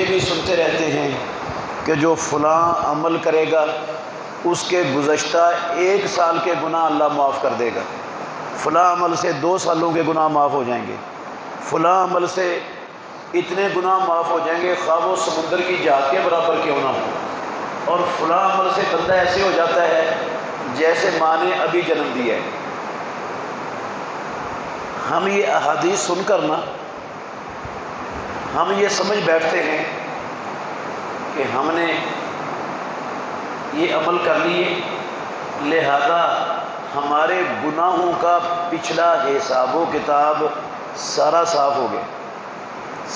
بھی سنتے رہتے ہیں کہ جو فلاں عمل کرے گا اس کے گزشتہ 1 سال کے گناہ اللہ معاف کر دے گا، فلاں عمل سے 2 سالوں کے گناہ معاف ہو جائیں گے، فلاں عمل سے اتنے گناہ معاف ہو جائیں گے خواہ وہ سمندر کی جہاد کے برابر کیوں نہ ہو، اور فلاں عمل سے بندہ ایسے ہو جاتا ہے جیسے ماں نے ابھی جنم دیا ہے۔ ہم یہ احادیث سن کر نا ہم یہ سمجھ بیٹھتے ہیں کہ ہم نے یہ عمل کر لیے، لہذا ہمارے گناہوں کا پچھلا حساب و کتاب سارا صاف ہو گیا،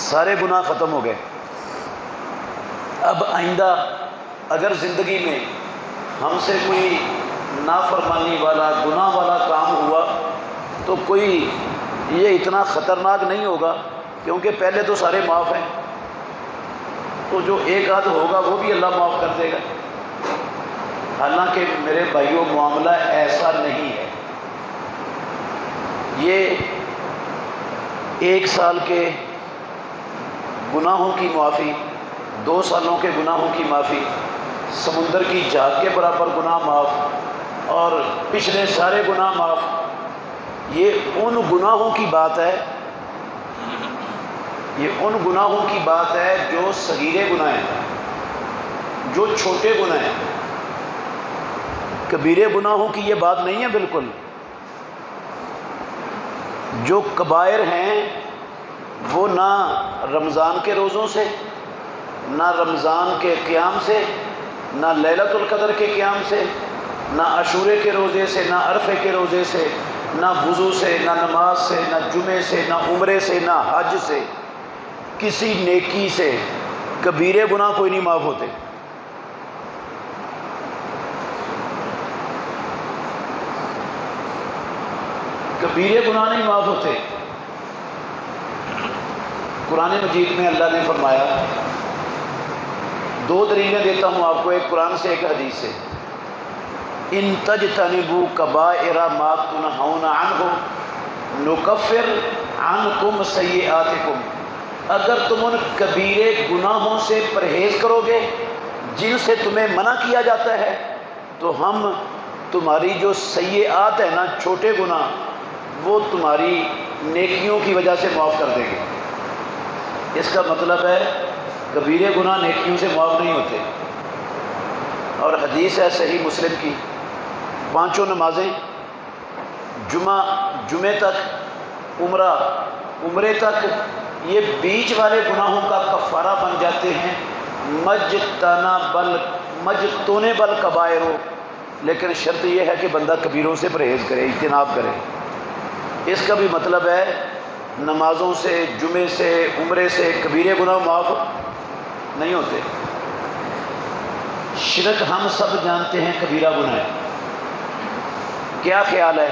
سارے گناہ ختم ہو گئے۔ اب آئندہ اگر زندگی میں ہم سے کوئی نافرمانی والا گناہ والا کام ہوا تو کوئی یہ اتنا خطرناک نہیں ہوگا، کیونکہ پہلے تو سارے معاف ہیں، تو جو 1 آدھ ہوگا وہ بھی اللہ معاف کر دے گا۔ حالانکہ میرے بھائیوں معاملہ ایسا نہیں ہے۔ یہ 1 سال کے گناہوں کی معافی، 2 سالوں کے گناہوں کی معافی، سمندر کی جھاگ کے برابر گناہ معاف اور پچھلے سارے گناہ معاف، یہ ان گناہوں کی بات ہے، یہ ان گناہوں کی بات ہے جو صغیرے گناہ ہیں، جو چھوٹے گناہ ہیں۔ کبیرے گناہوں کی یہ بات نہیں ہے بالکل۔ جو کبائر ہیں وہ نہ رمضان کے روزوں سے، نہ رمضان کے قیام سے، نہ لیلۃ القدر کے قیام سے، نہ عاشورے کے روزے سے، نہ عرفے کے روزے سے، نہ وضو سے، نہ نماز سے، نہ جمعے سے، نہ عمرے سے، نہ حج سے، کسی نیکی سے کبیرے گناہ کوئی نہیں معاف ہوتے۔ کبیرے گناہ نہیں معاف ہوتے۔ قرآن مجید میں اللہ نے فرمایا، 2 دلیلیں دیتا ہوں آپ کو، ایک قرآن سے ایک حدیث سے۔ ان تجتنبوا کبائر ما تنہون عنہ نکفر عنکم سیئاتکم، اگر تم ان کبیرے گناہوں سے پرہیز کرو گے جن سے تمہیں منع کیا جاتا ہے تو ہم تمہاری جو سیئات ہیں نا، چھوٹے گناہ، وہ تمہاری نیکیوں کی وجہ سے معاف کر دیں گے۔ اس کا مطلب ہے کبیرے گناہ نیکیوں سے معاف نہیں ہوتے۔ اور حدیث ہے صحیح مسلم کی، 5 نمازیں، جمعے تک، عمرے تک، یہ بیچ والے گناہوں کا کفارہ بن جاتے ہیں۔ مجتنب الکبائر، لیکن شرط یہ ہے کہ بندہ کبیروں سے پرہیز کرے، اجتناب کرے۔ اس کا بھی مطلب ہے نمازوں سے، جمعے سے، عمرے سے کبیرے گناہ معاف نہیں ہوتے۔ شرک ہم سب جانتے ہیں کبیرہ گناہ ہے۔ کیا خیال ہے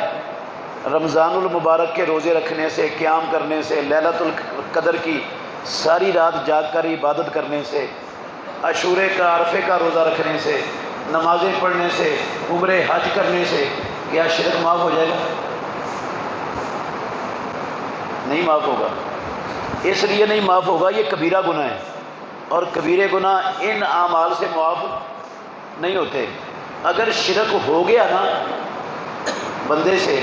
رمضان المبارک کے روزے رکھنے سے، قیام کرنے سے، لیلۃ القدر کی ساری رات جاگ کر عبادت کرنے سے، عاشورے کا، عرفے کا روزہ رکھنے سے، نمازیں پڑھنے سے، عمرے حج کرنے سے کیا شرک معاف ہو جائے گا؟ نہیں معاف ہوگا۔ اس لیے نہیں معاف ہوگا، یہ کبیرہ گناہ ہے، اور کبیرے گناہ ان اعمال سے معاف نہیں ہوتے۔ اگر شرک ہو گیا نا بندے سے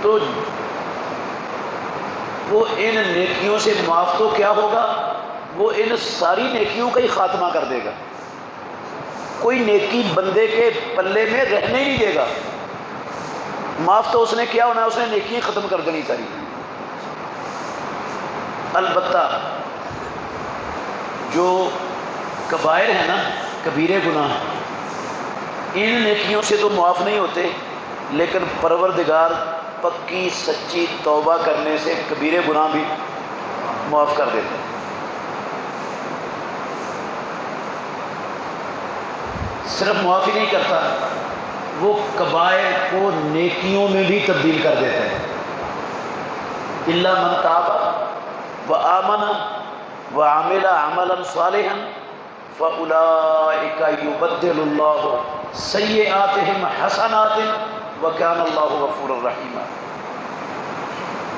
تو وہ ان نیکیوں سے معاف تو کیا ہوگا، وہ ان ساری نیکیوں کا ہی خاتمہ کر دے گا۔ کوئی نیکی بندے کے پلے میں رہنے ہی نہیں دے گا۔ معاف تو اس نے کیا ہونا ہے، اس نے نیکی ختم کر دینی ساری۔ البتہ جو کبائر ہیں نا، کبیرے گناہ، ان نیکیوں سے تو معاف نہیں ہوتے، لیکن پروردگار پکی سچی توبہ کرنے سے کبیرے گناہ بھی معاف کر دیتے ہیں۔ صرف معافی نہیں کرتا، وہ کبائر کو نیکیوں میں بھی تبدیل کر دیتے ہیں۔ الا من تاب وآمن وعمل عملا صالحا فأولئک یبدل اللہ سیئاتہم حسنات وکان اللہ غفورا رحیما۔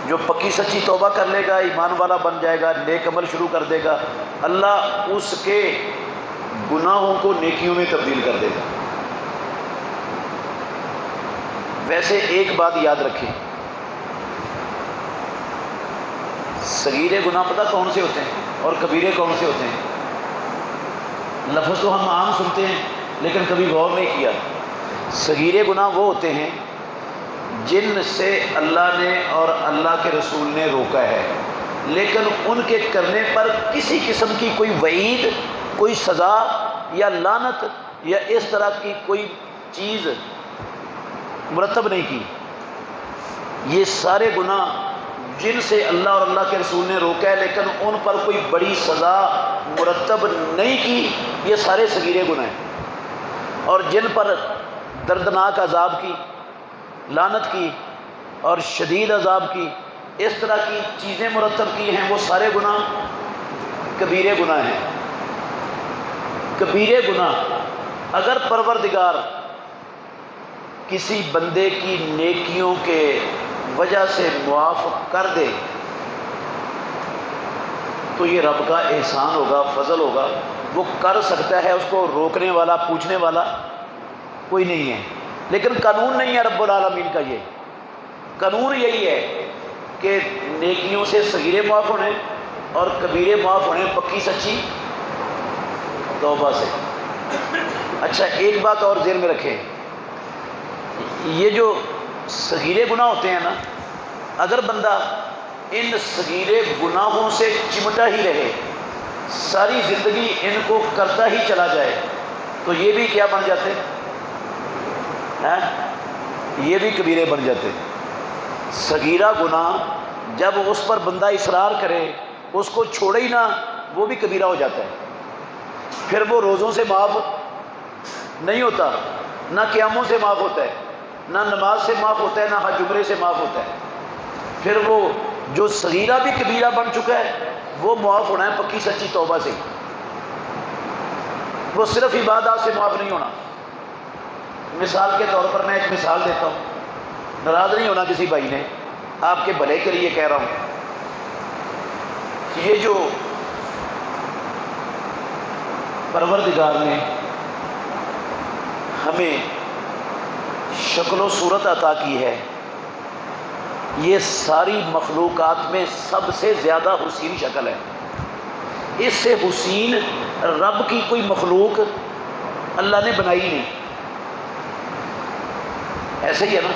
جو پکی سچی توبہ کر لے گا، ایمان والا بن جائے گا، نیک عمل شروع کر دے گا، اللہ اس کے گناہوں کو نیکیوں میں تبدیل کر دے گا۔ ویسے ایک بات یاد رکھیں، صغیرے گناہ پتہ کون سے ہوتے ہیں اور کبیرے کون سے ہوتے ہیں؟ لفظ تو ہم عام سنتے ہیں لیکن کبھی غور نہیں کیا۔ صغیرے گناہ وہ ہوتے ہیں جن سے اللہ نے اور اللہ کے رسول نے روکا ہے، لیکن ان کے کرنے پر کسی قسم کی کوئی وعید، کوئی سزا یا لعنت یا اس طرح کی کوئی چیز مرتب نہیں کی۔ یہ سارے گناہ جن سے اللہ اور اللہ کے رسول نے روکا ہے لیکن ان پر کوئی بڑی سزا مرتب نہیں کی، یہ سارے صغیرے گناہ ہیں۔ اور جن پر دردناک عذاب کی، لعنت کی اور شدید عذاب کی، اس طرح کی چیزیں مرتب کی ہیں، وہ سارے گناہ کبیرے گناہ ہیں۔ کبیرے گناہ اگر پروردگار کسی بندے کی نیکیوں کے وجہ سے معاف کر دے تو یہ رب کا احسان ہوگا، فضل ہوگا۔ وہ کر سکتا ہے، اس کو روکنے والا، پوچھنے والا کوئی نہیں ہے، لیکن قانون نہیں ہے رب العالمین کا۔ یہ قانون یہی ہے کہ نیکیوں سے صغیرے معاف ہونے اور کبیرے معاف ہونے پکی سچی توبہ سے۔ اچھا ایک بات اور ذہن میں رکھیں، یہ جو صغیرے گناہ ہوتے ہیں نا، اگر بندہ ان صغیرے گناہوں سے چمٹا ہی رہے، ساری زندگی ان کو کرتا ہی چلا جائے، تو یہ بھی کیا بن جاتے ہیں؟ یہ بھی کبیرے بن جاتے۔ صغیرہ گناہ جب اس پر بندہ اصرار کرے، اس کو چھوڑے ہی نہ، وہ بھی کبیرہ ہو جاتا ہے۔ پھر وہ روزوں سے معاف نہیں ہوتا، نہ قیاموں سے معاف ہوتا ہے، نہ نماز سے معاف ہوتا ہے، نہ حج عمرے سے معاف ہوتا ہے۔ پھر وہ جو صغیرہ بھی کبیرہ بن چکا ہے وہ معاف ہونا ہے پکی سچی توبہ سے، وہ صرف عبادات سے معاف نہیں ہونا۔ مثال کے طور پر میں ایک مثال دیتا ہوں، ناراض نہیں ہونا کسی بھائی نے، آپ کے بھلے کے لیے کہہ رہا ہوں۔ یہ جو پروردگار نے ہمیں شکل و صورت عطا کی ہے، یہ ساری مخلوقات میں سب سے زیادہ حسین شکل ہے۔ اس سے حسین رب کی کوئی مخلوق اللہ نے بنائی نہیں۔ ایسے ہی ہے نا،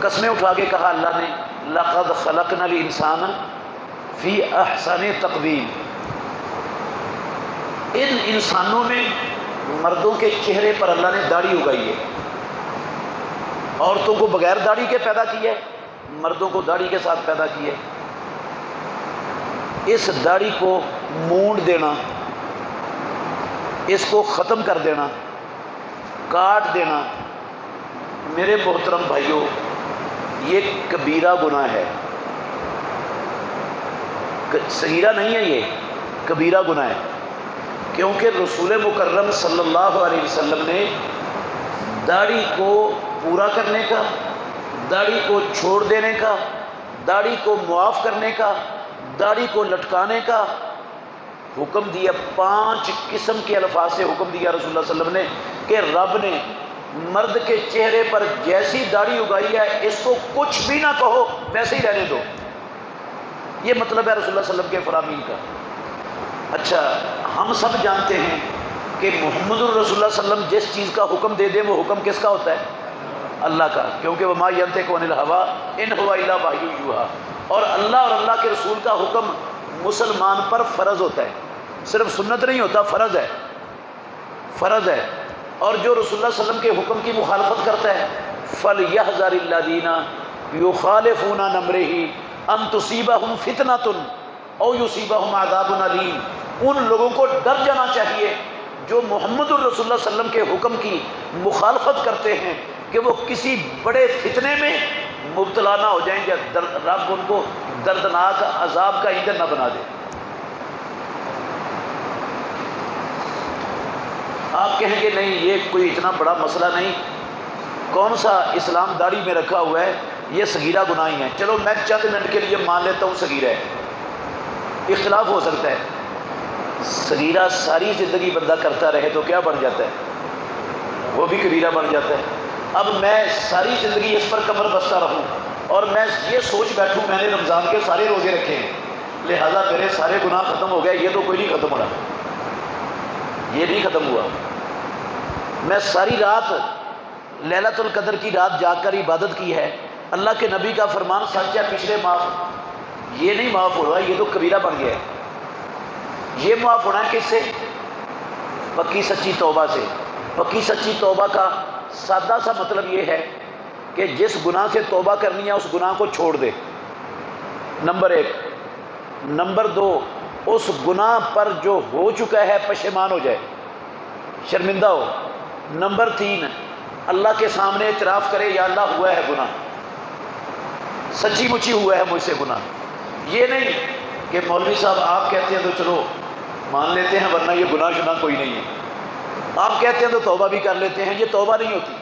قسمیں اٹھا کے کہا اللہ نے لَقَدْ خَلَقْنَا الْإِنسَانَ فِي أَحْسَنِ تَقْوِيمٍ۔ ان انسانوں میں مردوں کے چہرے پر اللہ نے داڑھی اگائی ہے، عورتوں کو بغیر داڑھی کے پیدا کیا ہے، مردوں کو داڑھی کے ساتھ پیدا کیا ہے۔ اس داڑھی کو مونڈ دینا، اس کو ختم کر دینا، کاٹ دینا، میرے محترم بھائیوں، یہ کبیرہ گناہ ہے۔ صغیرہ نہیں ہے، یہ کبیرہ گناہ ہے، کیونکہ رسول مکرم صلی اللہ علیہ وسلم نے داڑھی کو پورا کرنے کا، داڑھی کو چھوڑ دینے کا، داڑھی کو معاف کرنے کا، داڑھی کو لٹکانے کا حکم دیا۔ 5 قسم کے الفاظ سے حکم دیا رسول اللہ صلی اللہ علیہ وسلم نے کہ رب نے مرد کے چہرے پر جیسی داڑھی اگائی ہے اس کو کچھ بھی نہ کہو، ویسے ہی رہنے دو۔ یہ مطلب ہے رسول اللہ صلی اللہ علیہ وسلم کے فرامین کا۔ اچھا ہم سب جانتے ہیں کہ محمد الرسول اللہ صلی اللہ علیہ وسلم جس چیز کا حکم دے دیں وہ حکم کس کا ہوتا ہے؟ اللہ کا، کیونکہ وما ینطق عن الہوی ان هو الا وحی یوحی۔ اور اللہ کے رسول کا حکم مسلمان پر فرض ہوتا ہے، صرف سنت نہیں ہوتا، فرض ہے، فرض ہے۔ اور جو رسول اللہ صلی اللہ علیہ وسلم کے حکم کی مخالفت کرتا ہے فَلْيَحْذَرِ الَّذِينَ يُخَالِفُونَ عَنْ أَمْرِهِ أَن تُصِيبَهُمْ فِتْنَةٌ أَوْ يُصِيبَهُمْ عَذَابٌ أَلِيمٌ۔ ان لوگوں کو ڈر جانا چاہیے جو محمد الرسول اللہ صلی اللہ علیہ وسلم کے حکم کی مخالفت کرتے ہیں کہ وہ کسی بڑے فتنے میں مبتلا نہ ہو جائیں یا رب ان کو دردناک عذاب کا ایندھن نہ بنا دے۔ آپ کہیں گے نہیں یہ کوئی اتنا بڑا مسئلہ نہیں، کون سا اسلام داڑھی میں رکھا ہوا ہے یہ صغیرہ گناہ ہی ہیں، چلو میں چند منٹ کے لیے مان لیتا ہوں صغیرہ ہے، اختلاف ہو سکتا ہے۔ صغیرہ ساری زندگی بندہ کرتا رہے تو کیا بن جاتا ہے؟ وہ بھی کبیرہ بن جاتا ہے۔ اب میں ساری زندگی اس پر کمر بستہ رہوں اور میں یہ سوچ بیٹھوں میں نے رمضان کے سارے روزے رکھے ہیں لہذا میرے سارے گناہ ختم ہو گئے، یہ تو کوئی نہیں ختم ہو رہا، یہ نہیں ختم ہوا۔ میں ساری رات لیلۃ القدر کی رات جاگ کر عبادت کی ہے، اللہ کے نبی کا فرمان سچ ہے، پچھلے معاف، یہ نہیں معاف ہو رہا، یہ تو کبیرہ بن گیا ہے۔ یہ معاف ہونا ہے کس سے؟ پکی سچی توبہ سے۔ پکی سچی توبہ کا سادہ سا مطلب یہ ہے کہ جس گناہ سے توبہ کرنی ہے اس گناہ کو چھوڑ دے، نمبر ایک۔ نمبر دو، اس گناہ پر جو ہو چکا ہے پشیمان ہو جائے، شرمندہ ہو۔ نمبر تین، اللہ کے سامنے اعتراف کرے یا اللہ ہوا ہے گناہ، سچی مچی ہوا ہے مجھ سے گناہ۔ یہ نہیں کہ مولوی صاحب آپ کہتے ہیں تو چلو مان لیتے ہیں ورنہ یہ گناہ شناہ کوئی نہیں ہے، آپ کہتے ہیں تو توبہ بھی کر لیتے ہیں، یہ توبہ نہیں ہوتی۔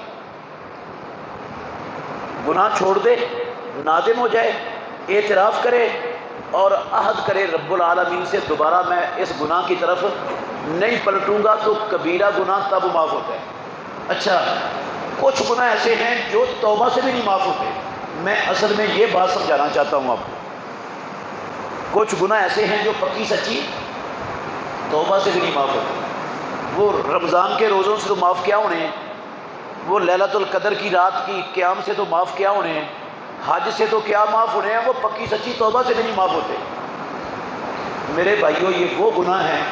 گناہ چھوڑ دے، نادم ہو جائے، اعتراف کرے اور عہد کرے رب العالمین سے دوبارہ میں اس گناہ کی طرف نہیں پلٹوں گا، تو کبیرہ گناہ تب معاف ہوتا ہے۔ اچھا، کچھ گناہ ایسے ہیں جو توبہ سے بھی نہیں معاف ہوتے۔ میں اصل میں یہ بات سمجھانا چاہتا ہوں آپ کو، کچھ گناہ ایسے ہیں جو پکی سچی توبہ سے بھی نہیں معاف ہوتے۔ وہ رمضان کے روزوں سے تو معاف کیا ہونے ہیں، وہ لیلۃ القدر کی رات کی قیام سے تو معاف کیا ہونے ہیں، حج سے تو کیا معاف ہونے ہیں، وہ پکی سچی توبہ سے بھی نہیں معاف ہوتے۔ میرے بھائیوں، یہ وہ گناہ ہیں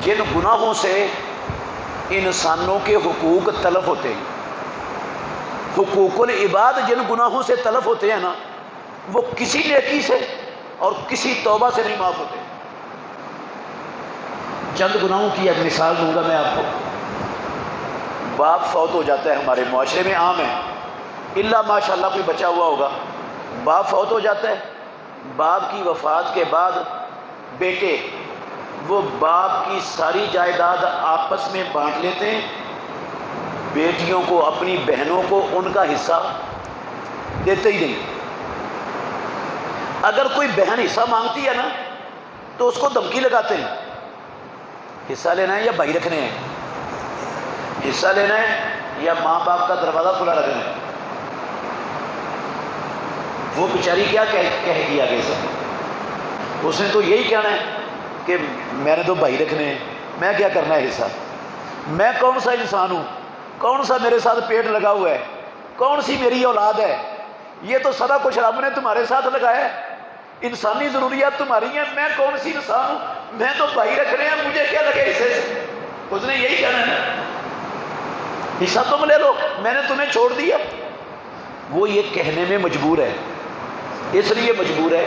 جن گناہوں سے انسانوں کے حقوق تلف ہوتے ہیں۔ حقوق العباد جن گناہوں سے تلف ہوتے ہیں نا، وہ کسی نیکی سے اور کسی توبہ سے نہیں معاف ہوتے۔ چند گناہوں کی ایک مثال دوں گا میں آپ کو۔ باپ فوت ہو جاتا ہے، ہمارے معاشرے میں عام ہے، الا ماشاء اللہ کوئی بچا ہوا ہوگا۔ باپ فوت ہو جاتا ہے، باپ کی وفات کے بعد بیٹے وہ باپ کی ساری جائیداد آپس میں بانٹ لیتے ہیں، بیٹیوں کو، اپنی بہنوں کو ان کا حصہ دیتے ہی نہیں۔ اگر کوئی بہن حصہ مانگتی ہے نا تو اس کو دھمکی لگاتے ہیں، حصہ لینا ہے یا بھائی رکھنے ہیں، حصہ لینا ہے یا ماں باپ کا دروازہ کھلا رکھنا ہے۔ وہ بیچاری کیا کہے گی آگے سے؟ اس نے تو یہی کہنا ہے کہ میں نے تو بھائی رکھنے ہیں، میں کیا کرنا ہے حصہ؟ میں کون سا انسان ہوں؟ کون سا میرے ساتھ پیٹ لگا ہوا ہے؟ کون سی میری اولاد ہے؟ یہ تو سارا کچھ رب نے تمہارے ساتھ لگایا ہے، انسانی ضروریات تمہاری ہیں، میں کون سی انسان ہوں؟ میں تو بھائی رکھنے ہیں، مجھے کیا لگے حصے سے؟ اس نے یہی کہنا ہے، حصہ تم لے لو، میں نے تمہیں چھوڑ دیا۔ وہ یہ کہنے میں مجبور ہے، اس لیے مجبور ہے،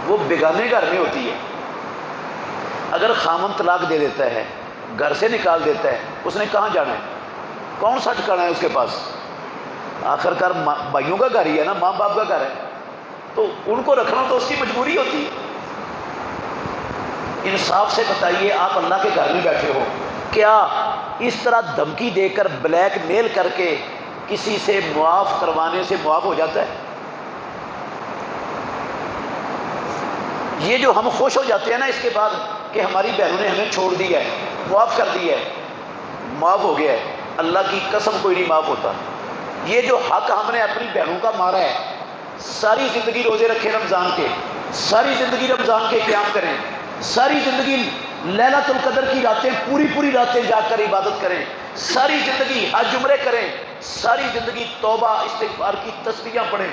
وہ بیگانے گھر میں ہوتی ہے۔ اگر خامن طلاق دے دیتا ہے، گھر سے نکال دیتا ہے، اس نے کہاں جانا ہے؟ کون سا ٹھکانا ہے اس کے پاس؟ آخر کار بھائیوں کا گھر ہی ہے نا، ماں باپ کا گھر ہے، تو ان کو رکھنا تو اس کی مجبوری ہوتی ہے۔ انصاف سے بتائیے، آپ اللہ کے گھر میں بیٹھے ہو، کیا اس طرح دھمکی دے کر بلیک میل کر کے کسی سے معاف کروانے سے معاف ہو جاتا ہے؟ یہ جو ہم خوش ہو جاتے ہیں نا اس کے بعد کہ ہماری بہنوں نے ہمیں چھوڑ دیا ہے، معاف کر دیا ہے، معاف ہو گیا ہے، اللہ کی قسم کوئی نہیں معاف ہوتا۔ یہ جو حق ہم نے اپنی بہنوں کا مارا ہے، ساری زندگی روزے رکھے رمضان کے، ساری زندگی رمضان کے قیام کریں، ساری زندگی لیلۃ القدر کی راتیں پوری راتیں جا کر عبادت کریں، ساری زندگی حج عمرے کریں، ساری زندگی توبہ استغفار کی تسبیحاں پڑھیں۔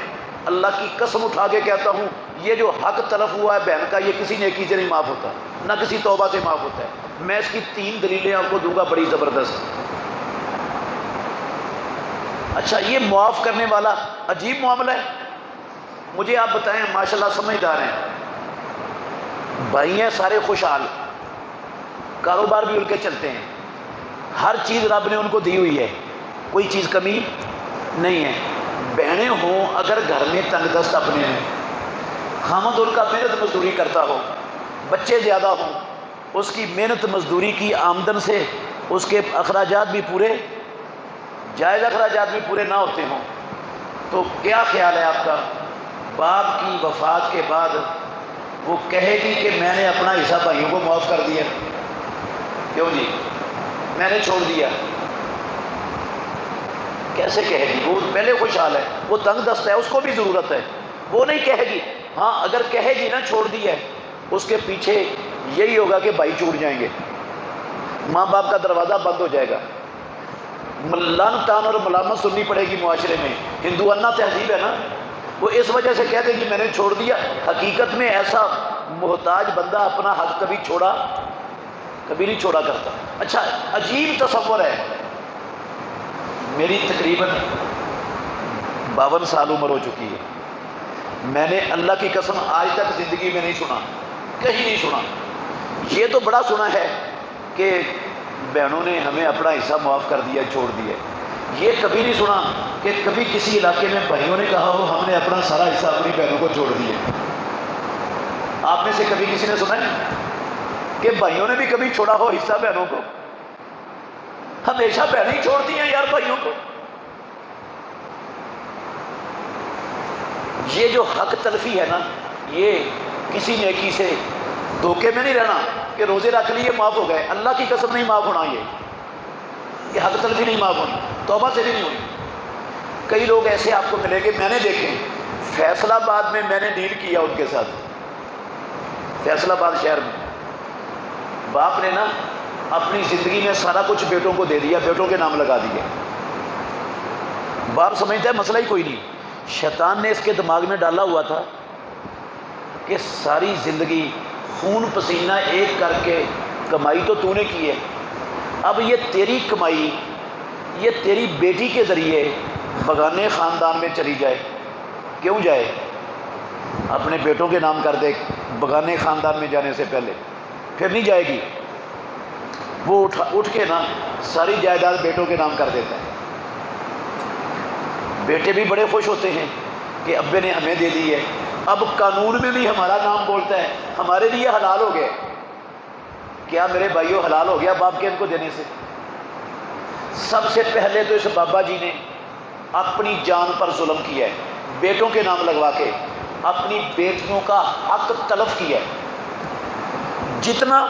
اللہ کی قسم اٹھا کے کہتا ہوں، یہ جو حق تلف ہوا ہے بہن کا، یہ کسی نیکی سے نہیں معاف ہوتا، نہ کسی توبہ سے معاف ہوتا ہے۔ میں اس کی 3 دلیلیں آپ کو دوں گا بڑی زبردست۔ اچھا، یہ معاف کرنے والا عجیب معاملہ ہے، مجھے آپ بتائیں، ماشاءاللہ سمجھدار ہیں، بھائی ہیں سارے خوشحال، کاروبار بھی ان کے چلتے ہیں، ہر چیز رب نے ان کو دی ہوئی ہے، کوئی چیز کمی نہیں ہے۔ بہنیں ہوں اگر گھر میں تنگ دست اپنے ہیں، خامد ان کا محنت مزدوری کرتا ہو، بچے زیادہ ہوں، اس کی محنت مزدوری کی آمدن سے اس کے اخراجات بھی پورے، جائز اخراجات بھی پورے نہ ہوتے ہوں، تو کیا خیال ہے آپ کا؟ باپ کی وفات کے بعد وہ کہے گی کہ میں نے اپنا حصہ بھائیوں کو معاف کر دیا؟ کیوں جی، میں نے چھوڑ دیا؟ کیسے کہے گی؟ وہ پہلے خوشحال ہے، وہ تنگ دست ہے، اس کو بھی ضرورت ہے، وہ نہیں کہے گی۔ ہاں اگر کہے گی نا چھوڑ دیا ہے، اس کے پیچھے یہی ہوگا کہ بھائی چھوٹ جائیں گے، ماں باپ کا دروازہ بند ہو جائے گا، لعن تان اور ملامت سننی پڑے گی معاشرے میں۔ ہندوانہ تہذیب ہے نا، وہ اس وجہ سے کہتے کہ میں نے چھوڑ دیا۔ حقیقت میں ایسا محتاج بندہ اپنا حق کبھی نہیں چھوڑا کرتا۔ اچھا عجیب تصور ہے، میری تقریباً 52 سال عمر ہو چکی ہے، میں نے اللہ کی قسم آج تک زندگی میں نہیں سنا، کہیں نہیں سنا۔ یہ تو بڑا سنا ہے کہ بہنوں نے ہمیں اپنا حصہ معاف کر دیا، چھوڑ دیا۔ یہ کبھی نہیں سنا کہ کبھی کسی علاقے میں بھائیوں نے کہا ہو ہم نے اپنا سارا حصہ اپنی بہنوں کو چھوڑ دیا۔ آپ میں سے کبھی کسی نے سنا ہے کہ بھائیوں نے بھی کبھی چھوڑا ہو حصہ بہنوں کو؟ ہمیشہ بہنیں ہی چھوڑتی ہیں یار بھائیوں کو۔ یہ جو حق تلفی ہے نا، یہ کسی نیکی سے دھوکے میں نہیں رہنا کہ روزے رکھ لیے معاف ہو گئے، اللہ کی قسم نہیں معاف ہونا۔ یہ حق تلفی نہیں معاف ہونی، توبہ سے بھی نہیں ہونی۔ کئی لوگ ایسے آپ کو ملیں گے، میں نے دیکھے فیصل آباد میں نے ڈیل کیا ان کے ساتھ، فیصل آباد شہر میں باپ نے نا اپنی زندگی میں سارا کچھ بیٹوں کو دے دیا، بیٹوں کے نام لگا دیا۔ باپ سمجھتا ہے مسئلہ ہی کوئی نہیں، شیطان نے اس کے دماغ میں ڈالا ہوا تھا کہ ساری زندگی خون پسینہ ایک کر کے کمائی تو نے کی ہے، اب یہ تیری کمائی یہ تیری بیٹی کے ذریعے بگانے خاندان میں چلی جائے، کیوں جائے؟ اپنے بیٹوں کے نام کر دے بگانے خاندان میں جانے سے پہلے، پھر نہیں جائے گی۔ وہ اٹھ کے نا ساری جائیداد بیٹوں کے نام کر دیتا ہے۔ بیٹے بھی بڑے خوش ہوتے ہیں کہ ابے نے ہمیں دے دی ہے، اب قانون میں بھی ہمارا نام بولتا ہے، ہمارے لیے حلال ہو گئے۔ کیا میرے بھائیوں حلال ہو گیا باپ کے ان کو دینے سے؟ سب سے پہلے تو اس بابا جی نے اپنی جان پر ظلم کیا ہے، بیٹوں کے نام لگوا کے اپنی بیٹیوں کا حق تلف کیا ہے۔ جتنا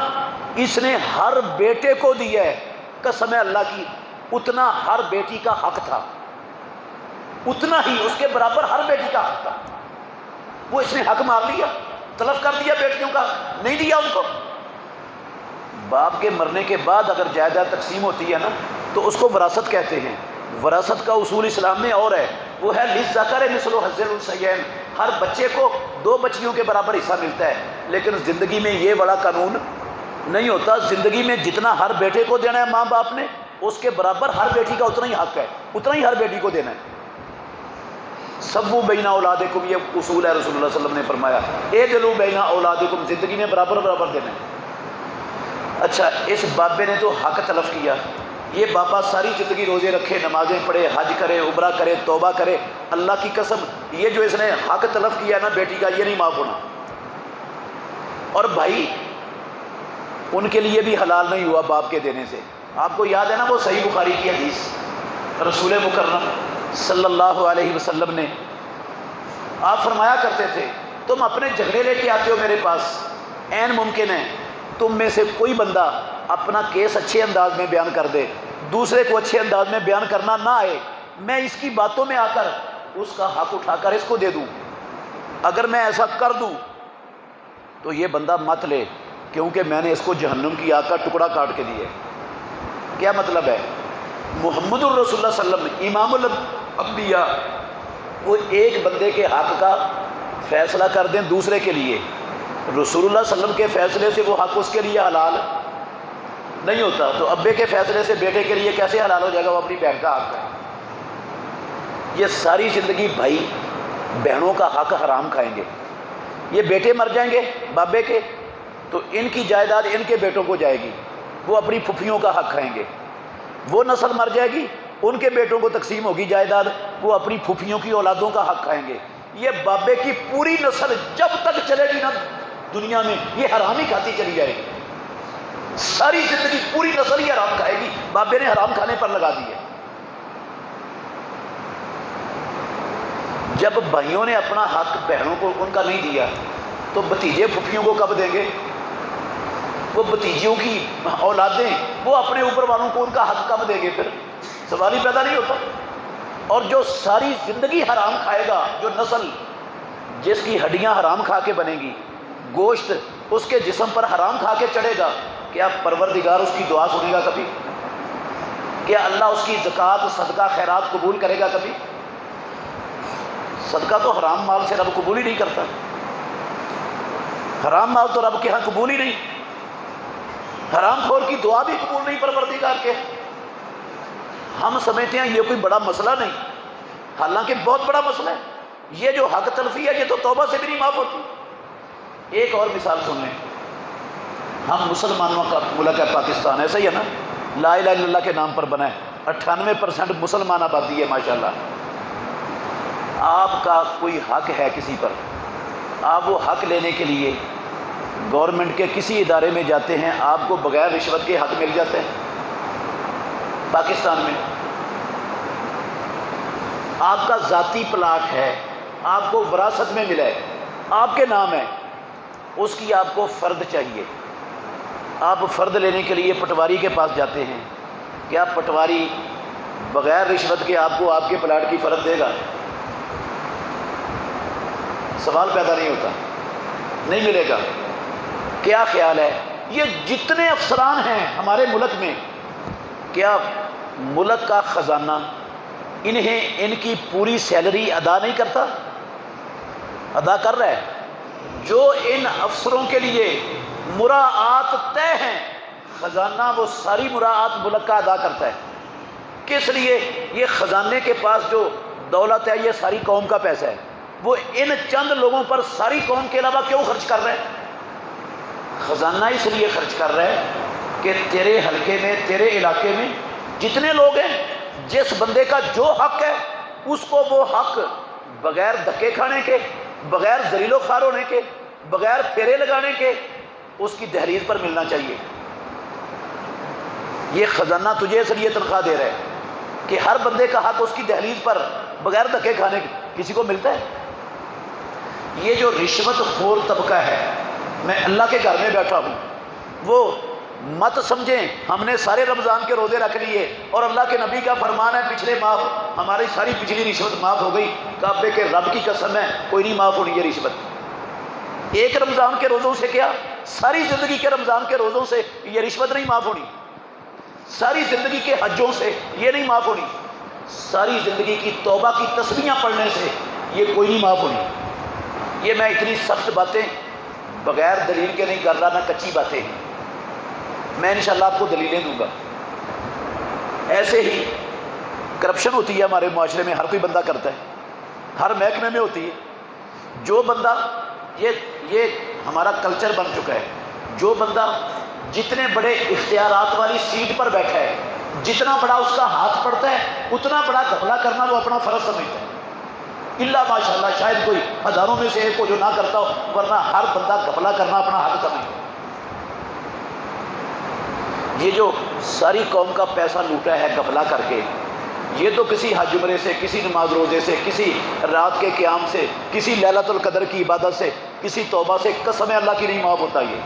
اس نے ہر بیٹے کو دیا ہے، قسم اللہ کی، اتنا ہر بیٹی کا حق تھا، اتنا ہی اس کے برابر ہر بیٹی کا حق تھا۔ وہ اس نے حق مار لیا، تلف کر دیا، بیٹیوں کا نہیں دیا ان کو۔ باپ کے مرنے کے بعد اگر جائیداد تقسیم ہوتی ہے نا تو اس کو وراثت کہتے ہیں۔ وراثت کا اصول اسلام میں اور ہے، وہ ہے للذکر مثل حظ الانثیین، ہر بچے کو 2 بچیوں کے برابر حصہ ملتا ہے۔ لیکن زندگی میں یہ بڑا قانون نہیں ہوتا، زندگی میں جتنا ہر بیٹے کو دینا ہے ماں باپ نے، اس کے برابر ہر بیٹی کا اتنا ہی حق ہے، اتنا ہی ہر بیٹی کو دینا ہے۔ سبو بین اولادکم، یہ اصول ہے، رسول اللہ صلی اللہ علیہ وسلم نے فرمایا اعدلوا بین اولادکم، زندگی میں برابر برابر دینا ہے۔ اچھا اس بابے نے تو حق تلف کیا، یہ بابا ساری زندگی روزے رکھے، نمازیں پڑھے، حج کرے، عمرہ کرے، توبہ کرے، اللہ کی قسم یہ جو اس نے حق تلف کیا نا بیٹی کا، یہ نہیں معاف ہونا۔ اور بھائی ان کے لیے بھی حلال نہیں ہوا باپ کے دینے سے۔ آپ کو یاد ہے نا وہ صحیح بخاری کی حدیث، رسول مکرم صلی اللہ علیہ وسلم نے آپ فرمایا کرتے تھے تم اپنے جھگڑے لے کے آتے ہو میرے پاس، عین ممکن ہے تم میں سے کوئی بندہ اپنا کیس اچھے انداز میں بیان کر دے، دوسرے کو اچھے انداز میں بیان کرنا نہ آئے، میں اس کی باتوں میں آ کر اس کا حق اٹھا کر اس کو دے دوں۔ اگر میں ایسا کر دوں تو یہ بندہ مت لے، کیونکہ میں نے اس کو جہنم کی آگ کا ٹکڑا کاٹ کے دیا ہے۔ کیا مطلب ہے؟ محمد الرسول اللہ صلی اللہ علیہ وسلم امام الانبیاء، وہ ایک بندے کے حق کا فیصلہ کر دیں دوسرے کے لیے، رسول اللہ صلی اللہ علیہ وسلم کے فیصلے سے وہ حق اس کے لیے حلال نہیں ہوتا، تو ابے کے فیصلے سے بیٹے کے لیے کیسے حلال ہو جائے گا؟ وہ اپنی بہن کا حق ہے۔ یہ ساری زندگی بھائی بہنوں کا حق حرام کھائیں گے۔ یہ بیٹے مر جائیں گے بابے کے تو ان کی جائیداد ان کے بیٹوں کو جائے گی، وہ اپنی پھپھیوں کا حق کھائیں گے۔ وہ نسل مر جائے گی، ان کے بیٹوں کو تقسیم ہوگی جائیداد، وہ اپنی پھپھیوں کی اولادوں کا حق کھائیں گے۔ یہ بابے کی پوری نسل جب تک چلے گی نا دنیا میں، یہ حرام ہی کھاتی چلی جائے گی، ساری زندگی پوری نسل ہی حرام کھائے گی، بابے نے حرام کھانے پر لگا دی ہے۔ جب بھائیوں نے اپنا حق بہنوں کو ان کا نہیں دیا تو بھتیجے پھپھیوں کو کب دیں گے؟ وہ بھتیجیوں کی اولادیں وہ اپنے اوپر والوں کو ان کا حق کب دیں گے؟ پھر سوال ہی پیدا نہیں ہوتا۔ اور جو ساری زندگی حرام کھائے گا، جو نسل جس کی ہڈیاں حرام کھا کے بنے گی، گوشت اس کے جسم پر حرام کھا کے چڑھے گا، کیا پروردگار اس کی دعا سنے گا کبھی؟ کیا اللہ اس کی زکوٰۃ صدقہ خیرات قبول کرے گا کبھی؟ صدقہ تو حرام مال سے رب قبول ہی نہیں کرتا، حرام مال تو رب کے ہاں قبول ہی نہیں، حرام خور کی دعا بھی قبول نہیں پروردگار کے۔ ہم سمجھتے ہیں یہ کوئی بڑا مسئلہ نہیں، حالانکہ بہت بڑا مسئلہ ہے۔ یہ جو حق تلفی ہے یہ تو توبہ سے بھی نہیں معاف ہوتی۔ ایک اور مثال سن لیں، ہم مسلمانوں کا ملک ہے پاکستان، ایسا ہی ہے نا، لا الہ الا اللہ کے نام پر بنا ہے، 98% مسلمان آبادی ہے ماشاءاللہ۔ آپ کا کوئی حق ہے کسی پر، آپ وہ حق لینے کے لیے گورنمنٹ کے کسی ادارے میں جاتے ہیں، آپ کو بغیر رشوت کے حق مل جاتے ہیں پاکستان میں۔ آپ کا ذاتی پلاٹ ہے، آپ کو وراثت میں ملا ہے، آپ کے نام ہے، اس کی آپ کو فرد چاہیے، آپ فرد لینے کے لیے پٹواری کے پاس جاتے ہیں، کیا پٹواری بغیر رشوت کے آپ کو آپ کے پلاٹ کی فرد دے گا؟ سوال پیدا نہیں ہوتا، نہیں ملے گا۔ کیا خیال ہے یہ جتنے افسران ہیں ہمارے ملک میں، کیا ملک کا خزانہ انہیں ان کی پوری سیلری ادا نہیں کرتا؟ ادا کر رہا ہے۔ جو ان افسروں کے لیے مراعات طے ہیں، خزانہ وہ ساری مراعات ملک کا ادا کرتا ہے۔ کس لیے؟ یہ خزانے کے پاس جو دولت ہے یہ ساری قوم کا پیسہ ہے، وہ ان چند لوگوں پر ساری قوم کے علاوہ کیوں خرچ کر رہے ہیں؟ خزانہ اس لیے خرچ کر رہا ہے کہ تیرے حلقے میں، تیرے علاقے میں جتنے لوگ ہیں، جس بندے کا جو حق ہے اس کو وہ حق بغیر دھکے کھانے کے، بغیر ذلیل و خوار ہونے کے، بغیر پھیرے لگانے کے اس کی دہلیز پر ملنا چاہیے۔ یہ خزانہ تجھے اس لیے تنخواہ دے رہا ہے کہ ہر بندے کا حق اس کی دہلیز پر بغیر دھکے کھانے کے کسی کو ملتا ہے۔ یہ جو رشوت خور طبقہ ہے، میں اللہ کے گھر میں بیٹھا ہوں، وہ مت سمجھیں ہم نے سارے رمضان کے روزے رکھ لیے اور اللہ کے نبی کا فرمان ہے پچھلے معاف، ہماری ساری پچھلی رشوت معاف ہو گئی۔ کعبے کے رب کی قسم ہے کوئی نہیں معاف ہونی یہ رشوت۔ ایک رمضان کے روزوں سے کیا، ساری زندگی کے رمضان کے روزوں سے یہ رشوت نہیں معاف ہونی، ساری زندگی کے حجوں سے یہ نہیں معاف ہونی، ساری زندگی کی توبہ کی تسبیحاں پڑھنے سے یہ کوئی نہیں معاف ہونی۔ یہ میں اتنی سخت باتیں بغیر دلیل کے نہیں کر رہا، نہ کچی باتیں ہیں، میں انشاءاللہ آپ کو دلیلیں دوں گا۔ ایسے ہی کرپشن ہوتی ہے ہمارے معاشرے میں، ہر کوئی بندہ کرتا ہے، ہر محکمے میں ہوتی ہے۔ جو بندہ یہ ہمارا کلچر بن چکا ہے، جو بندہ جتنے بڑے اختیارات والی سیٹ پر بیٹھا ہے، جتنا بڑا اس کا ہاتھ پڑتا ہے اتنا بڑا گھپلا کرنا وہ اپنا فرض سمجھتا ہے۔ اللہ ماشاءاللہ شاید کوئی ہزاروں میں سے ایک کو جو نہ کرتا ہو، ورنہ ہر بندہ گھپلا کرنا اپنا حق سمجھتا ہے۔ یہ جو ساری قوم کا پیسہ لوٹا ہے گھپلا کر کے، یہ تو کسی حج عمرے سے، کسی نماز روزے سے، کسی رات کے قیام سے، کسی لیلۃ القدر کی عبادت سے، کسی توبہ سے قسم اللہ کی نہیں معاف ہوتا۔ یہ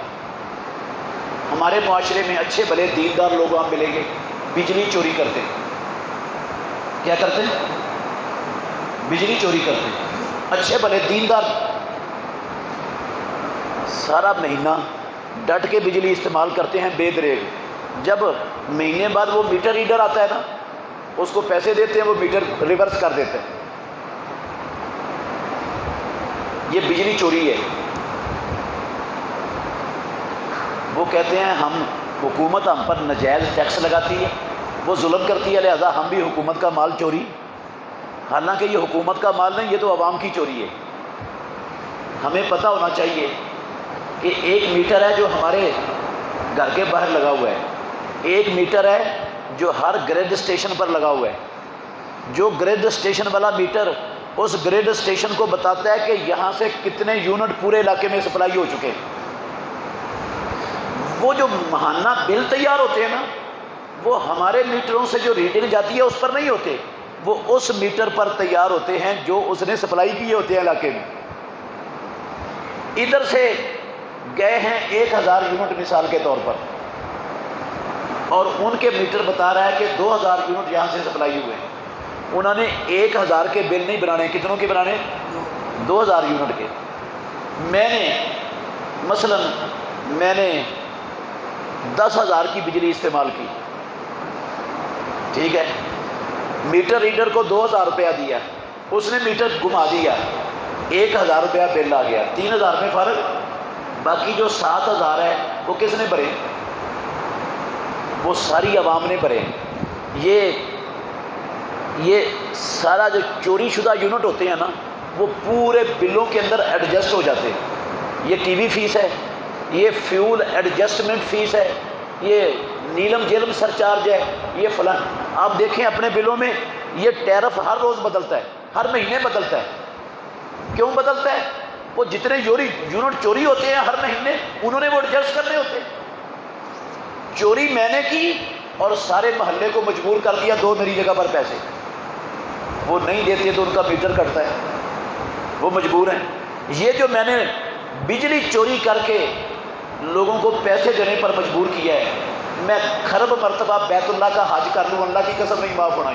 ہمارے معاشرے میں اچھے بھلے دیندار لوگ آپ ملیں گے، بجلی چوری کرتے ہیں۔ کیا کرتے ہیں؟ بجلی چوری کرتے ہیں۔ اچھے بھلے دیندار سارا مہینہ ڈٹ کے بجلی استعمال کرتے ہیں بے دریغ، جب مہینے بعد وہ میٹر ریڈر آتا ہے نا، اس کو پیسے دیتے ہیں، وہ میٹر ریورس کر دیتے ہیں۔ یہ بجلی چوری ہے۔ وہ کہتے ہیں ہم حکومت ہم پر ناجائز ٹیکس لگاتی ہے، وہ ظلم کرتی ہے، لہذا ہم بھی حکومت کا مال چوری، حالانکہ یہ حکومت کا مال نہیں، یہ تو عوام کی چوری ہے۔ ہمیں پتہ ہونا چاہیے کہ ایک میٹر ہے جو ہمارے گھر کے باہر لگا ہوا ہے، ایک میٹر ہے جو ہر گریڈ اسٹیشن پر لگا ہوا ہے۔ جو گریڈ اسٹیشن والا میٹر اس گریڈ اسٹیشن کو بتاتا ہے کہ یہاں سے کتنے یونٹ پورے علاقے میں سپلائی ہو چکے ہیں۔ وہ جو ماہانہ بل تیار ہوتے ہیں نا، وہ ہمارے میٹروں سے جو ریڈنگ جاتی ہے اس پر نہیں ہوتے، وہ اس میٹر پر تیار ہوتے ہیں جو اس نے سپلائی کیے ہوتے ہیں علاقے میں. ادھر سے گئے ہیں 1000 یونٹ مثال کے طور پر، اور ان کے میٹر بتا رہا ہے کہ 2000 یونٹ یہاں سے سپلائی ہوئے ہیں. انہوں نے 1000 کے بل نہیں بنانے، کتنوں کے بنانے؟ 2000 یونٹ کے. میں نے مثلا 10,000 کی بجلی استعمال کی، ٹھیک ہے، میٹر ریڈر کو 2000 روپیہ دیا، اس نے میٹر گھما دیا، 1000 روپیہ بل آ گیا، 3000 میں فرق. باقی جو 7000 ہے وہ کس نے بھرے؟ وہ ساری عوام نے بھرے. یہ سارا جو چوری شدہ یونٹ ہوتے ہیں نا، وہ پورے بلوں کے اندر ایڈجسٹ ہو جاتے ہیں. یہ ٹی وی فیس ہے، یہ فیول ایڈجسٹمنٹ فیس ہے، یہ نیلم جیلم سرچارج ہے، یہ فلاں. آپ دیکھیں اپنے بلوں میں یہ ٹیرف ہر روز بدلتا ہے، ہر مہینے بدلتا ہے. کیوں بدلتا ہے؟ وہ جتنے یونٹ چوری ہوتے ہیں ہر مہینے، انہوں نے وہ ایڈجسٹ کرنے ہوتے ہیں. چوری میں نے کی اور سارے محلے کو مجبور کر دیا دو میری جگہ پر پیسے. وہ نہیں دیتے تو ان کا میٹر کٹتا ہے، وہ مجبور ہیں. یہ جو میں نے بجلی چوری کر کے لوگوں کو پیسے دینے پر مجبور کیا ہے، میں خرب مرتبہ بیت اللہ کا حج کر لوں، اللہ کی قسم نہیں معاف ہونا.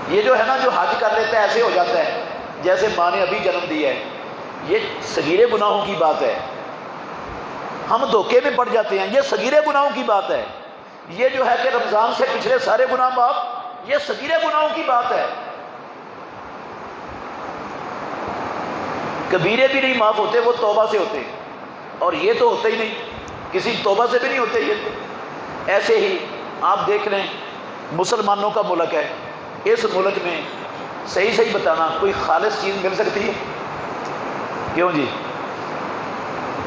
یہ جو ہے نا، جو حج کر لیتا ہے ایسے ہو جاتا ہے جیسے ماں نے ابھی جنم دیا ہے. یہ صغیر گناہوں کی بات ہے، ہم دھوکے میں پڑ جاتے ہیں. یہ صغیر گناہوں کی بات ہے. یہ جو ہے کہ رمضان سے پچھلے سارے گناہ معاف، یہ صغیر گناہوں کی بات ہے. کبیرے بھی نہیں معاف ہوتے، وہ توبہ سے ہوتے ہیں، اور یہ تو ہوتا ہی نہیں، کسی توبہ سے بھی نہیں ہوتے. یہ تو ایسے ہی آپ دیکھ لیں، مسلمانوں کا ملک ہے، اس ملک میں صحیح بتانا کوئی خالص چیز مل سکتی ہے؟ کیوں جی؟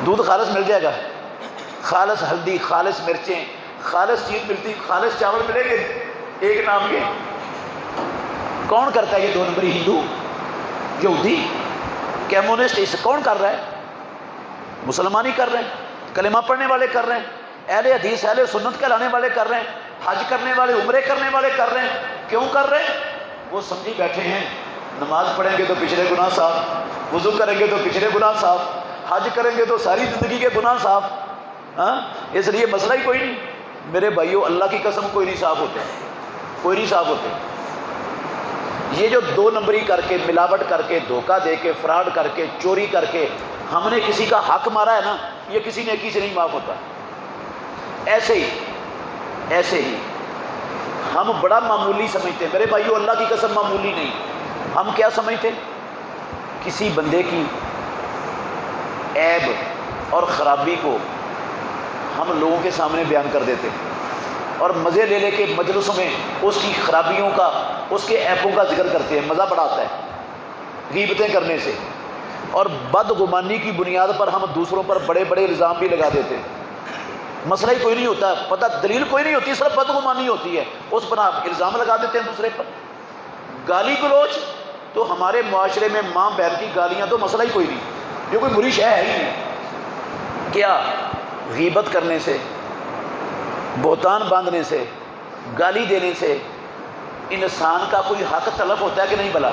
دودھ خالص مل جائے گا؟ خالص ہلدی، خالص مرچیں، خالص چیز ملتی؟ خالص چاول ملیں گے ایک نام کے؟ کون کرتا ہے یہ 2 نمبری؟ ہندو، یہودی، کمیونسٹ. اس کون کر رہا ہے؟ مسلمان ہی کر رہے ہیں، کلمہ پڑھنے والے کر رہے ہیں، اہل حدیث اہل سنت کہلانے والے کر رہے ہیں، حج کرنے والے عمرے کرنے والے کر رہے ہیں. کیوں کر رہے ہیں؟ وہ سمجھی بیٹھے ہیں نماز پڑھیں گے تو پچھلے گناہ صاف، وضو کریں گے تو پچھلے گناہ صاف، حج کریں گے تو ساری زندگی کے گناہ صاف. ہاں، اس لیے مسئلہ ہی کوئی نہیں. میرے بھائیو، اللہ کی قسم کوئی نہیں صاف ہوتے، کوئی نہیں صاف ہوتے. یہ جو 2 نمبری کر کے، ملاوٹ کر کے، دھوکہ دے کے، فراڈ کر کے، چوری کر کے ہم نے کسی کا حق مارا ہے نا، یہ کسی نیکی سے نہیں معاف ہوتا. ایسے ہی ہم بڑا معمولی سمجھتے ہیں میرے بھائیو، اللہ کی قسم معمولی نہیں. ہم کیا سمجھتے ہیں؟ کسی بندے کی عیب اور خرابی کو ہم لوگوں کے سامنے بیان کر دیتے ہیں، اور مزے لے کے مجلسوں میں اس کی خرابیوں کا، اس کے عیبوں کا ذکر کرتے ہیں. مزہ بڑا آتا ہے غیبتیں کرنے سے، اور بدگمانی کی بنیاد پر ہم دوسروں پر بڑے بڑے الزام بھی لگا دیتے ہیں. مسئلہ ہی کوئی نہیں ہوتا، پتہ دلیل کوئی نہیں ہوتی، صرف بدگمانی ہوتی ہے، اس پر آپ الزام لگا دیتے ہیں دوسرے پر. گالی گلوچ تو ہمارے معاشرے میں ماں بہن کی گالیاں تو مسئلہ ہی کوئی نہیں، یہ کوئی بری شے ہے ہی نہیں. کیا غیبت کرنے سے، بہتان باندھنے سے، گالی دینے سے انسان کا کوئی حق تلف ہوتا ہے کہ نہیں بھلا؟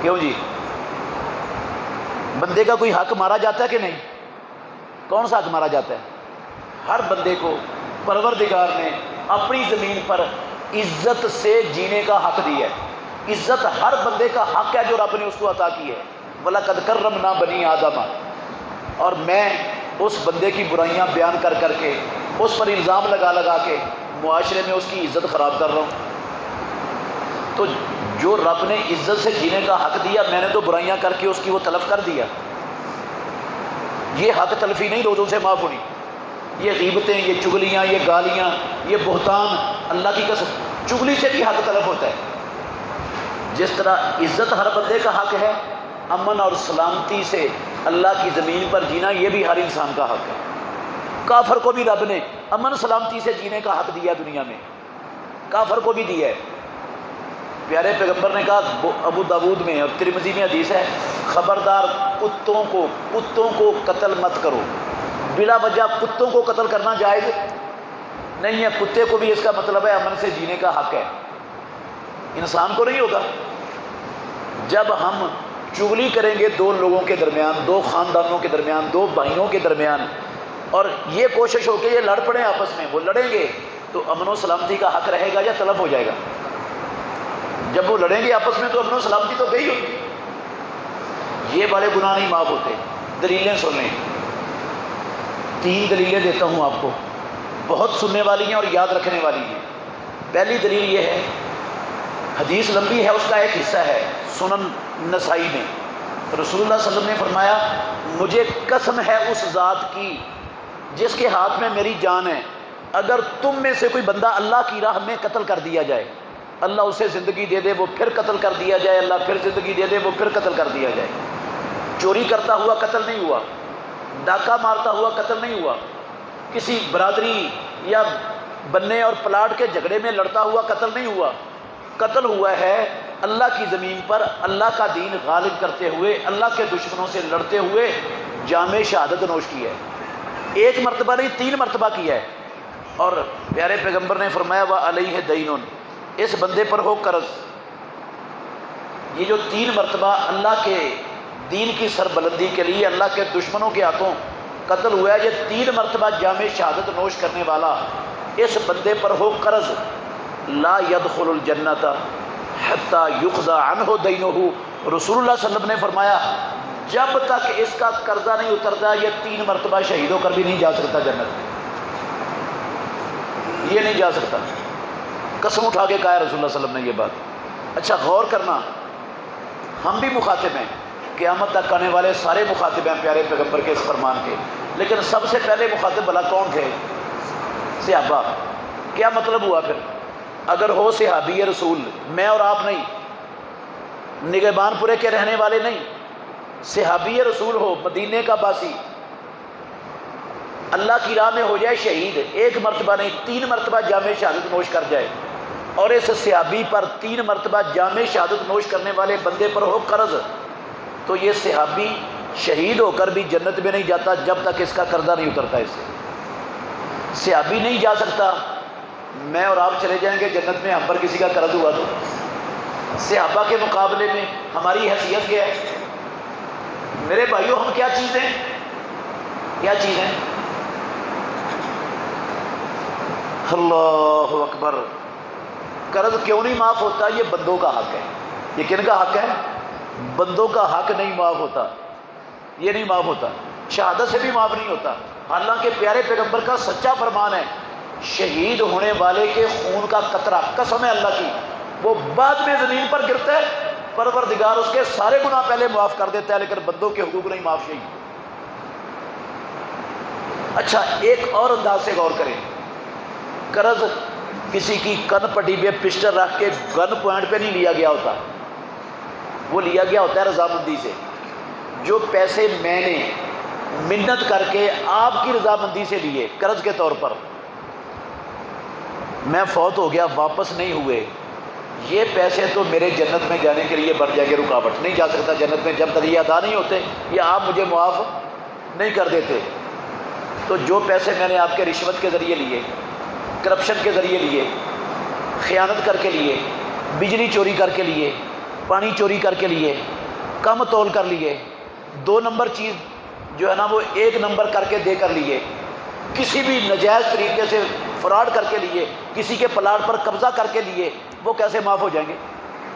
کیوں جی؟ بندے کا کوئی حق مارا جاتا ہے کہ نہیں؟ کون سا حق مارا جاتا ہے؟ ہر بندے کو پروردگار نے اپنی زمین پر عزت سے جینے کا حق دیا ہے. عزت ہر بندے کا حق ہے جو رب نے اس کو عطا کی ہے. وَلَقَدْ كَرَّمْنَا بَنِي آدَمَ. اور میں اس بندے کی برائیاں بیان کر کر کے، اس پر الزام لگا کے معاشرے میں اس کی عزت خراب کر رہا ہوں. تو جو رب نے عزت سے جینے کا حق دیا، میں نے تو برائیاں کر کے اس کی وہ تلف کر دیا. یہ حق تلفی نہیں روزوں سے معاف ہونی. یہ غیبتیں، یہ چگلیاں، یہ گالیاں، یہ بہتان، اللہ کی قسم چگلی سے بھی حق تلف ہوتا ہے. جس طرح عزت ہر بندے کا حق ہے، امن اور سلامتی سے اللہ کی زمین پر جینا یہ بھی ہر انسان کا حق ہے. کافر کو بھی رب نے امن سلامتی سے جینے کا حق دیا دنیا میں، کافر کو بھی دیا ہے. پیارے پیغمبر نے کہا ابو داود میں اور ترمذی میں حدیث ہے، خبردار کتوں کو قتل مت کرو. بلا وجہ کتوں کو قتل کرنا جائز نہیں ہے. کتے کو بھی اس کا مطلب ہے امن سے جینے کا حق ہے. انسان کو نہیں ہوگا؟ جب ہم چغلی کریں گے دو لوگوں کے درمیان، دو خاندانوں کے درمیان، دو بھائیوں کے درمیان، اور یہ کوشش ہو کہ یہ لڑ پڑیں آپس میں، وہ لڑیں گے تو امن و سلامتی کا حق رہے گا یا تلف ہو جائے گا؟ جب وہ لڑیں گے آپس میں تو امن و سلامتی تو گئی ہوگی۔ یہ والے گناہ نہیں معاف ہوتے۔ دلیلیں سن لیں، 3 دلیلیں دیتا ہوں آپ کو، بہت سننے والی ہیں اور یاد رکھنے والی ہیں۔ پہلی دلیل یہ ہے، حدیث لمبی ہے، اس کا ایک حصہ ہے سنن نسائی میں، رسول اللہ صلی اللہ علیہ وسلم نے فرمایا مجھے قسم ہے اس ذات کی جس کے ہاتھ میں میری جان ہے، اگر تم میں سے کوئی بندہ اللہ کی راہ میں قتل کر دیا جائے، اللہ اسے زندگی دے دے وہ پھر قتل کر دیا جائے، اللہ پھر زندگی دے دے وہ پھر قتل کر دیا جائے، چوری کرتا ہوا قتل نہیں ہوا، ڈاکہ مارتا ہوا قتل نہیں ہوا، کسی برادری یا بننے اور پلاٹ کے جھگڑے میں لڑتا ہوا قتل نہیں ہوا، قتل ہوا ہے اللہ کی زمین پر اللہ کا دین غالب کرتے ہوئے، اللہ کے دشمنوں سے لڑتے ہوئے جام شہادت نوش کی ہے، 1 مرتبہ نہیں 3 مرتبہ کیا ہے۔ اور پیارے پیغمبر نے فرمایا وَعَلَيْهِ دَيْنٌ، اس بندے پر ہو قرض۔ یہ جو 3 مرتبہ اللہ کے دین کی سربلندی کے لیے اللہ کے دشمنوں کے ہاتھوں قتل ہوا ہے، یہ 3 مرتبہ جام شہادت نوش کرنے والا اس بندے پر ہو قرض، لا يدخل الجنت حتی یقضى عنہ دینہ، رسول اللہ صلی اللہ علیہ وسلم نے فرمایا جب تک اس کا قرضہ نہیں اترتا یہ 3 مرتبہ شہید ہو کر بھی نہیں جا سکتا جنت میں، یہ نہیں جا سکتا۔ قسم اٹھا کے کہا ہے رسول اللہ صلی اللہ علیہ وسلم نے یہ بات۔ اچھا غور کرنا، ہم بھی مخاطب ہیں، قیامت تک آنے والے سارے مخاطب ہیں پیارے پیغمبر کے اس فرمان کے، لیکن سب سے پہلے مخاطب بھلا کون تھے؟ صحابہ۔ کیا مطلب ہوا پھر؟ اگر ہو صحابی رسول، میں اور آپ نہیں، نگہبان پورے کے رہنے والے نہیں، صحابی رسول ہو، مدینے کا باسی، اللہ کی راہ میں ہو جائے شہید، 1 مرتبہ نہیں 3 مرتبہ جامع شہادت نوش کر جائے، اور اس صحابی پر 3 مرتبہ جامع شہادت نوش کرنے والے بندے پر ہو قرض، تو یہ صحابی شہید ہو کر بھی جنت میں نہیں جاتا جب تک اس کا قرضہ نہیں اترتا۔ اس سے صحابی نہیں جا سکتا، میں اور آپ چلے جائیں گے جنت میں، ہم پر کسی کا قرض ہوا تو صحابہ کے مقابلے میں ہماری حیثیت کیا ہے؟ میرے بھائیوں ہم کیا چیز ہیں؟ کیا چیز ہیں؟ اللہ اکبر۔ قرض کیوں نہیں معاف ہوتا؟ یہ بندوں کا حق ہے۔ یہ کن کا حق ہے؟ بندوں کا حق نہیں معاف ہوتا، یہ نہیں معاف ہوتا، شہادت سے بھی معاف نہیں ہوتا۔ حالانکہ پیارے پیغمبر کا سچا فرمان ہے شہید ہونے والے کے خون کا قطرہ، قسم ہے اللہ کی، وہ بعد میں زمین پر گرتا ہے، پروردگار اس کے سارے گناہ پہلے معاف کر دیتا ہے، لیکن بندوں کے حقوق نہیں معاف شہید۔ اچھا ایک اور انداز سے غور کریں، قرض کسی کی کن پٹی پہ پسٹل رکھ کے گن پوائنٹ پہ نہیں لیا گیا ہوتا، وہ لیا گیا ہوتا ہے رضامندی سے۔ جو پیسے میں نے منت کر کے آپ کی رضامندی سے لیے قرض کے طور پر، میں فوت ہو گیا واپس نہیں ہوئے، یہ پیسے تو میرے جنت میں جانے کے لیے بن جائے گے رکاوٹ، نہیں جا سکتا جنت میں جب تک یہ ادا نہیں ہوتے یا آپ مجھے معاف نہیں کر دیتے۔ تو جو پیسے میں نے آپ کے رشوت کے ذریعے لیے، کرپشن کے ذریعے لیے، خیانت کر کے لیے، بجلی چوری کر کے لیے، پانی چوری کر کے لیے، کم تول کر لیے، 2 نمبر چیز جو ہے نا وہ 1 نمبر کر کے دے کر لیے، کسی بھی ناجائز طریقے سے فراڈ کر کے لیے، کسی کے پلاٹ پر قبضہ کر کے لیے، وہ کیسے معاف ہو جائیں گے؟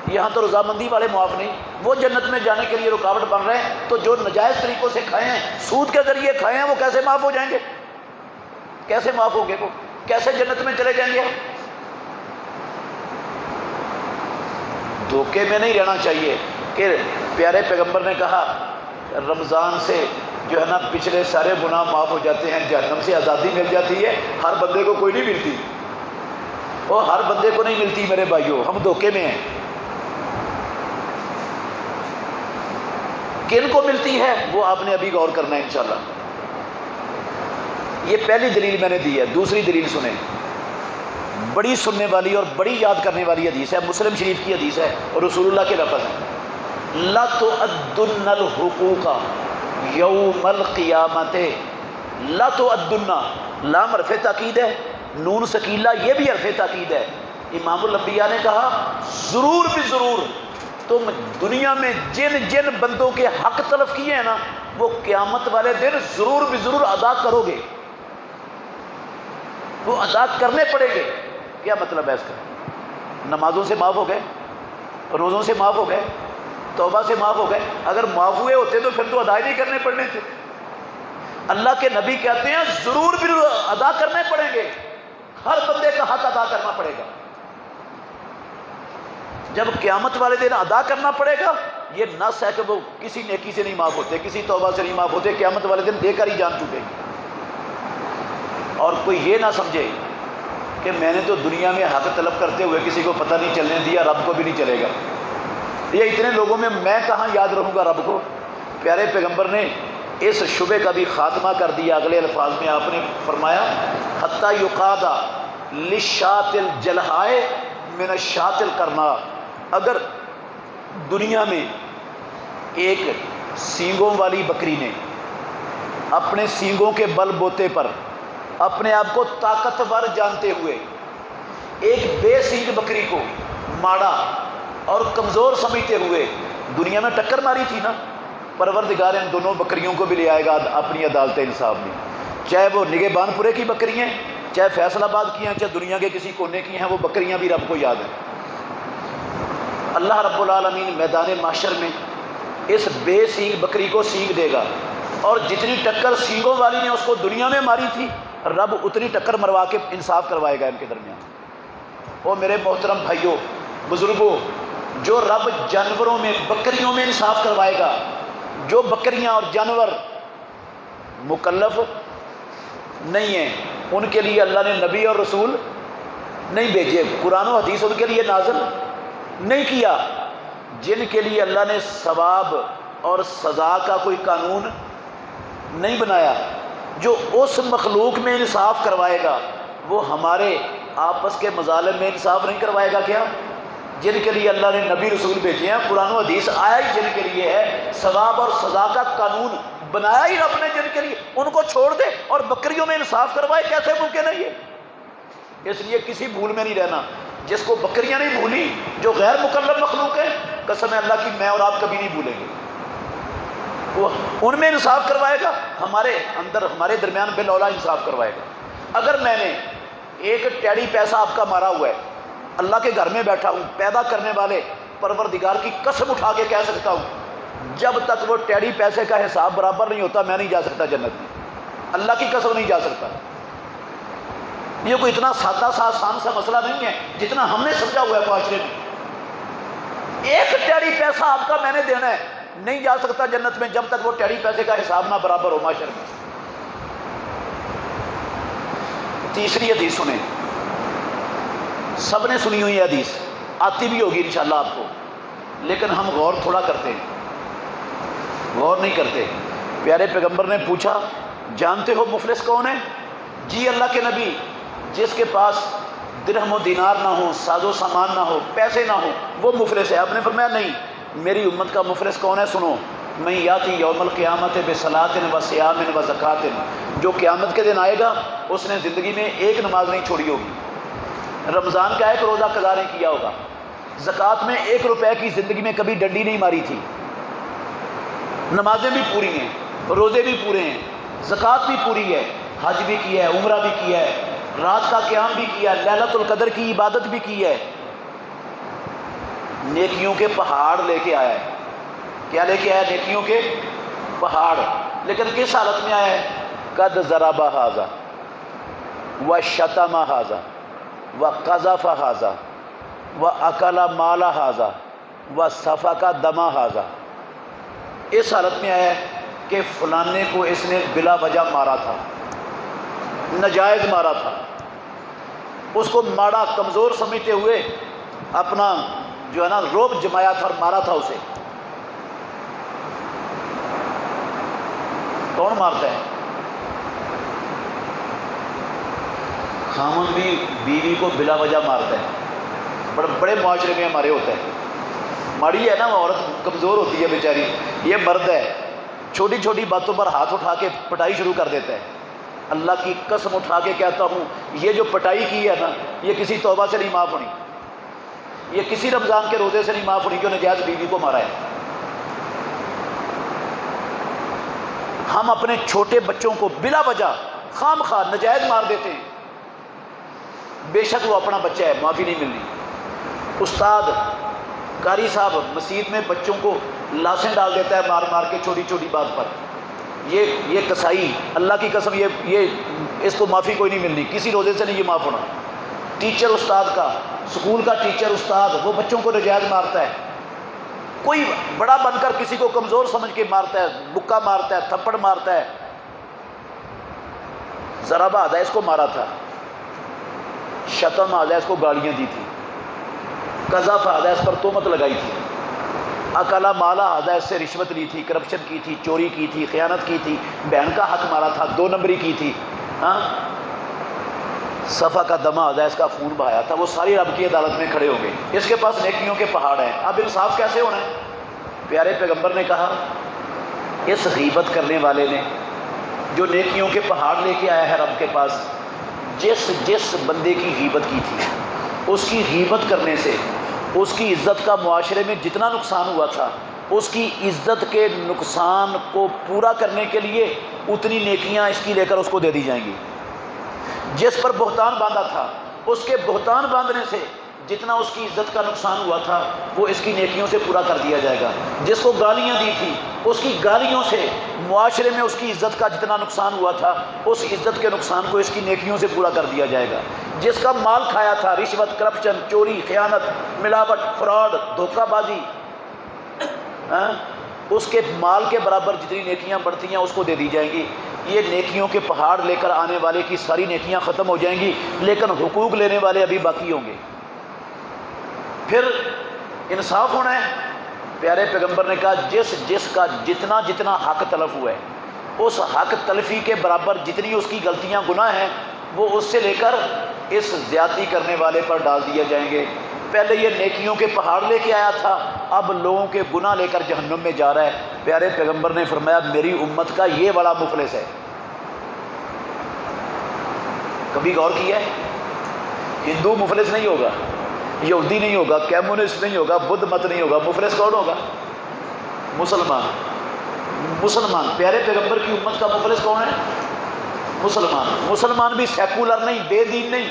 یہاں تو رضامندی والے معاف نہیں، وہ جنت میں جانے کے لیے رکاوٹ بن رہے ہیں، تو جو ناجائز طریقوں سے کھائے ہیں، سود کے ذریعے کھائے ہیں، وہ کیسے معاف ہو جائیں گے؟ کیسے معاف ہوں گے؟ وہ کیسے جنت میں چلے جائیں گے؟ دھوکے میں نہیں رہنا چاہیے کہ پیارے پیغمبر نے کہا رمضان سے جو ہے نا پچھلے سارے گناہ معاف ہو جاتے ہیں، جہنم سے آزادی مل جاتی ہے۔ ہر بندے کو کوئی نہیں ملتی، وہ ہر بندے کو نہیں ملتی میرے بھائیوں، ہم دھوکے میں ہیں۔ کن کو ملتی ہے وہ آپ نے ابھی غور کرنا ہے انشاءاللہ۔ یہ پہلی دلیل میں نے دی ہے۔ دوسری دلیل سنیں، بڑی سننے والی اور بڑی یاد کرنے والی حدیث ہے، مسلم شریف کی حدیث ہے اور رسول اللہ کے لفظ ہیں، لَتُؤَدُّنَّ الْحُقُوقَ یوم القیامت۔ لَتُؤَدُّنَّ، لام حرف تاکید ہے، نون ثقیلہ یہ بھی حرف تاکید ہے، امام الانبیاء نے کہا ضرور بھی ضرور تم دنیا میں جن جن بندوں کے حق تلف کیے ہیں نا وہ قیامت والے دن ضرور بھی ضرور ادا کرو گے، وہ ادا کرنے پڑیں گے۔ کیا مطلب ہے اس کا؟ نمازوں سے معاف ہو گئے، روزوں سے معاف ہو گئے، توبہ سے معاف ہو گئے۔ اگر معاف ہوئے ہوتے تو پھر تو ادا ہی نہیں کرنے پڑنے تھے۔ اللہ کے نبی کہتے ہیں ضرور بھی ادا کرنے پڑیں گے، ہر بندے کا حق ادا کرنا پڑے گا۔ جب قیامت والے دن ادا کرنا پڑے گا، یہ نص ہے کہ وہ کسی نیکی سے نہیں معاف ہوتے، کسی توبہ سے نہیں معاف ہوتے، قیامت والے دن دے کر ہی جان چکے گی۔ اور کوئی یہ نہ سمجھے کہ میں نے تو دنیا میں حق طلب کرتے ہوئے کسی کو پتہ نہیں چلنے دیا، رب کو بھی نہیں چلے گا۔ یہ اتنے لوگوں میں کہاں یاد رہوں گا رب کو؟ پیارے پیغمبر نے اس شبے کا بھی خاتمہ کر دیا۔ اگلے الفاظ میں آپ نے فرمایا حتی یقاد للشاۃ الجلحاء من الشاۃ القرناء، اگر دنیا میں ایک سینگوں والی بکری نے اپنے سینگوں کے بل بوتے پر اپنے آپ کو طاقتور جانتے ہوئے ایک بے سینگ بکری کو ماڑا اور کمزور سمجھتے ہوئے دنیا میں ٹکر ماری تھی نا، پروردگار ان دونوں بکریوں کو بھی لے آئے گا اپنی عدالت انصاف میں، چاہے وہ نگہبان پورے کی بکری ہیں، چاہے فیصل آباد کی ہیں، چاہے دنیا کے کسی کونے کی ہیں، وہ بکریاں بھی رب کو یاد ہیں۔ اللہ رب العالمین میدان محشر میں اس بے سینگ بکری کو سینگ دے گا، اور جتنی ٹکر سینگوں والی نے اس کو دنیا میں ماری تھی رب اتنی ٹکر مروا کے انصاف کروائے گا ان کے درمیان۔ وہ میرے محترم بھائیوں بزرگوں، جو رب جانوروں میں بکریوں میں انصاف کروائے گا، جو بکریاں اور جانور مکلف نہیں ہیں ان کے لیے اللہ نے نبی اور رسول نہیں بھیجے، قرآن و حدیث ان کے لیے نازل نہیں کیا، جن کے لیے اللہ نے ثواب اور سزا کا کوئی قانون نہیں بنایا، جو اس مخلوق میں انصاف کروائے گا وہ ہمارے آپس کے مظالم میں انصاف نہیں کروائے گا کیا؟ جن کے لیے اللہ نے نبی رسول بھیجے ہیں، قرآن و حدیث آیا ہی جن کے لیے ہے، ثواب اور سزا کا قانون بنایا ہی رب نے جن کے لیے، ان کو چھوڑ دے اور بکریوں میں انصاف کروائے، کیسے ممکن ہے یہ؟ اس لیے کسی بھول میں نہیں رہنا۔ جس کو بکریاں نہیں بھولی، جو غیر مکلف مخلوق ہے، قسم اللہ کی میں اور آپ کبھی نہیں بھولیں گے، وہ ان میں انصاف کروائے گا، ہمارے اندر ہمارے درمیان بالاولا انصاف کروائے گا۔ اگر میں نے ایک ٹیڑی پیسہ آپ کا مارا ہوا ہے، اللہ کے گھر میں بیٹھا ہوں، پیدا کرنے والے پروردگار کی قسم اٹھا کے کہہ سکتا ہوں جب تک وہ ٹیڑی پیسے کا حساب برابر نہیں ہوتا میں نہیں جا سکتا جنت میں، اللہ کی قسم نہیں جا سکتا۔ یہ کوئی اتنا سادہ سا آسان سا مسئلہ نہیں ہے جتنا ہم نے سمجھا ہوا ہے معاشرے میں۔ ایک ٹیڑی پیسہ آپ کا میں نے دینا ہے، نہیں جا سکتا جنت میں جب تک وہ ٹیڑی پیسے کا حساب نہ برابر ہو معاشرے میں۔ تیسری حدیث سنیں، سب نے سنی ہوئی حدیث، آتی بھی ہوگی انشاءاللہ آپ کو، لیکن ہم غور تھوڑا کرتے ہیں، غور نہیں کرتے۔ پیارے پیغمبر نے پوچھا جانتے ہو مفلس کون ہے؟ جی اللہ کے نبی، جس کے پاس درہم و دینار نہ ہو، ساز و سامان نہ ہو، پیسے نہ ہو، وہ مفلس ہے۔ آپ نے فرمایا نہیں، میری امت کا مفلس کون ہے؟ سنو، من یاتی یوم القیامت بصلاۃ و صیام و زکوٰۃ، جو قیامت کے دن آئے گا اس نے زندگی میں ایک نماز نہیں چھوڑی ہوگی، رمضان کا ایک روزہ قضا نہیں کیا ہوگا، زکوٰۃ میں 1 روپے کی زندگی میں کبھی ڈنڈی نہیں ماری تھی، نمازیں بھی پوری ہیں، روزے بھی پورے ہیں، زکوٰۃ بھی پوری ہے، حج بھی کیا ہے، عمرہ بھی کیا ہے، رات کا قیام بھی کیا ہے، لیلۃ القدر کی عبادت بھی کی ہے، نیکیوں کے پہاڑ لے کے آیا ہے۔ کیا لے کے آیا؟ نیکیوں کے پہاڑ۔ لیکن کس حالت میں آیا ہے؟ قد ضرب ھذا وشتم ھذا وقذف ھذا واکل مال ھذا وسفک دم ھذا، اس حالت میں آیا ہے کہ فلانے کو اس نے بلا وجہ مارا تھا، ناجائز مارا تھا، اس کو ماڑا کمزور سمجھتے ہوئے اپنا جو ہے نا روب جمایا تھا اور مارا تھا اسے۔ کون مارتا ہے؟ خامن بھی بیوی کو بلا وجہ مارتا ہے، بڑے معاشرے میں ہمارے ہوتا ہے، ماڑی ہے نا وہ عورت کمزور ہوتی ہے بیچاری، یہ مرد ہے چھوٹی چھوٹی باتوں پر ہاتھ اٹھا کے پٹائی شروع کر دیتا ہے، اللہ کی قسم اٹھا کے کہتا ہوں یہ جو پٹائی کی ہے نا یہ کسی توبہ سے نہیں معاف ہونی، یہ کسی رمضان کے روزے سے نہیں معاف ہونی جو نجائز بیوی کو مارا ہے۔ ہم اپنے چھوٹے بچوں کو بلا وجہ خام خواہ نجائز مار دیتے ہیں، بے شک وہ اپنا بچہ ہے، معافی نہیں ملنی۔ استاد قاری صاحب مسجد میں بچوں کو لاشیں ڈال دیتا ہے مار مار کے چھوٹی چھوٹی بات پر، یہ کسائی، اللہ کی قسم یہ اس کو معافی کوئی نہیں ملنی، کسی روزے سے نہیں یہ معاف ہونا۔ ٹیچر استاد کا، اسکول کا ٹیچر استاد وہ بچوں کو نجائز مارتا ہے، کوئی بڑا بن کر کسی کو کمزور سمجھ کے مارتا ہے، مکہ مارتا ہے، تھپڑ مارتا ہے۔ ضرب آدھا اس کو مارا تھا، شتم آدھا اس کو گالیاں دی تھی، قذف آدھا اس پر تہمت لگائی تھی، اکلا مالا آدھا اس سے رشوت لی تھی، کرپشن کی تھی، چوری کی تھی، خیانت کی تھی، بہن کا حق مارا تھا، 2 نمبری کی تھی، ہاں صفا کا دمہ آدھا اس کا خون بہایا تھا، وہ ساری رب کی عدالت میں کھڑے ہو گئے، اس کے پاس نیکیوں کے پہاڑ ہیں، اب انصاف کیسے ہونا ہے؟ پیارے پیغمبر نے کہا اس غیبت کرنے والے نے جو نیکیوں کے پہاڑ لے کے آیا ہے رب کے پاس، جس بندے کی غیبت کی تھی اس کی غیبت کرنے سے اس کی عزت کا معاشرے میں جتنا نقصان ہوا تھا، اس کی عزت کے نقصان کو پورا کرنے کے لیے اتنی نیکیاں اس کی لے کر اس کو دے دی جائیں گی۔ جس پر بہتان باندھا تھا اس کے بہتان باندھنے سے جتنا اس کی عزت کا نقصان ہوا تھا وہ اس کی نیکیوں سے پورا کر دیا جائے گا۔ جس کو گالیاں دی تھی اس کی گالیوں سے معاشرے میں اس کی عزت کا جتنا نقصان ہوا تھا اس عزت کے نقصان کو اس کی نیکیوں سے پورا کر دیا جائے گا۔ جس کا مال کھایا تھا، رشوت، کرپشن، چوری، خیانت، ملاوٹ، فراڈ، دھوکہ بازی، اس کے مال کے برابر جتنی نیکیاں بڑھتی ہیں اس کو دے دی جائیں گی۔ یہ نیکیوں کے پہاڑ لے کر آنے والے کی ساری نیکیاں ختم ہو جائیں گی، لیکن حقوق لینے والے ابھی باقی ہوں گے۔ پھر انصاف ہونا ہے۔ پیارے پیغمبر نے کہا جس کا جتنا حق تلف ہوا ہے اس حق تلفی کے برابر جتنی اس کی غلطیاں گناہ ہیں وہ اس سے لے کر اس زیادتی کرنے والے پر ڈال دیے جائیں گے۔ پہلے یہ نیکیوں کے پہاڑ لے کے آیا تھا، اب لوگوں کے گناہ لے کر جہنم میں جا رہا ہے۔ پیارے پیغمبر نے فرمایا میری امت کا یہ بڑا مفلس ہے۔ کبھی غور کیا ہے؟ ہندو مفلس نہیں ہوگا، یہودی نہیں ہوگا، کمیونسٹ نہیں ہوگا، بدھ مت نہیں ہوگا، مفلس کون ہوگا؟ مسلمان۔ پیارے پیغمبر کی امت کا مفلس کون ہے؟ مسلمان بھی سیکولر نہیں، بے دین نہیں،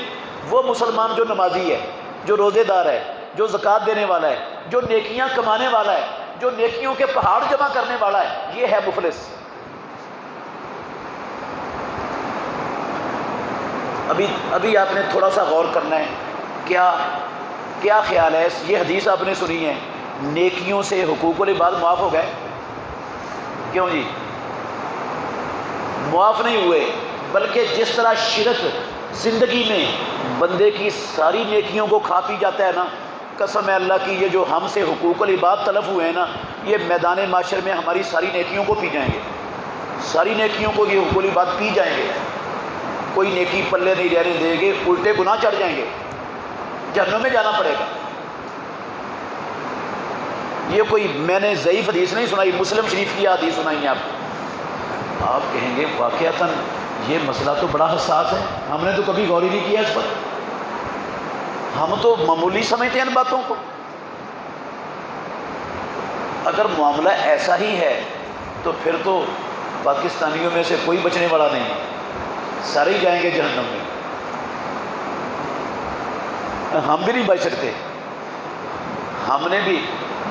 وہ مسلمان جو نمازی ہے، جو روزے دار ہے، جو زکوٰۃ دینے والا ہے، جو نیکیاں کمانے والا ہے، جو نیکیوں کے پہاڑ جمع کرنے والا ہے، یہ ہے مفلس۔ ابھی آپ نے تھوڑا سا غور کرنا ہے، کیا خیال ہے؟ یہ حدیث آپ نے سنی ہے، نیکیوں سے حقوق العباد معاف ہو گئے؟ کیوں جی؟ معاف نہیں ہوئے، بلکہ جس طرح شرک زندگی میں بندے کی ساری نیکیوں کو کھا پی جاتا ہے نا، قسم ہے اللہ کی یہ جو ہم سے حقوق العباد تلف ہوئے ہیں نا، یہ میدان معاشر میں ہماری ساری نیکیوں کو پی جائیں گے، ساری نیکیوں کو یہ حقوق العباد پی جائیں گے، کوئی نیکی پلے نہیں رہنے دیں گے، الٹے گناہ چڑھ جائیں گے، جہنم میں جانا پڑے گا۔ یہ کوئی میں نے ضعیف حدیث نہیں سنائی، مسلم شریف کی حدیث سنائی ہے آپ کہیں گے واقعتاً یہ مسئلہ تو بڑا حساس ہے، ہم نے تو کبھی غور ہی نہیں کیا اس پر، ہم تو معمولی سمجھتے ہیں ان باتوں کو۔ اگر معاملہ ایسا ہی ہے تو پھر تو پاکستانیوں میں سے کوئی بچنے والا نہیں، سارے ہی جائیں گے جہنم میں، ہم بھی نہیں بچ سکتے۔ ہم نے بھی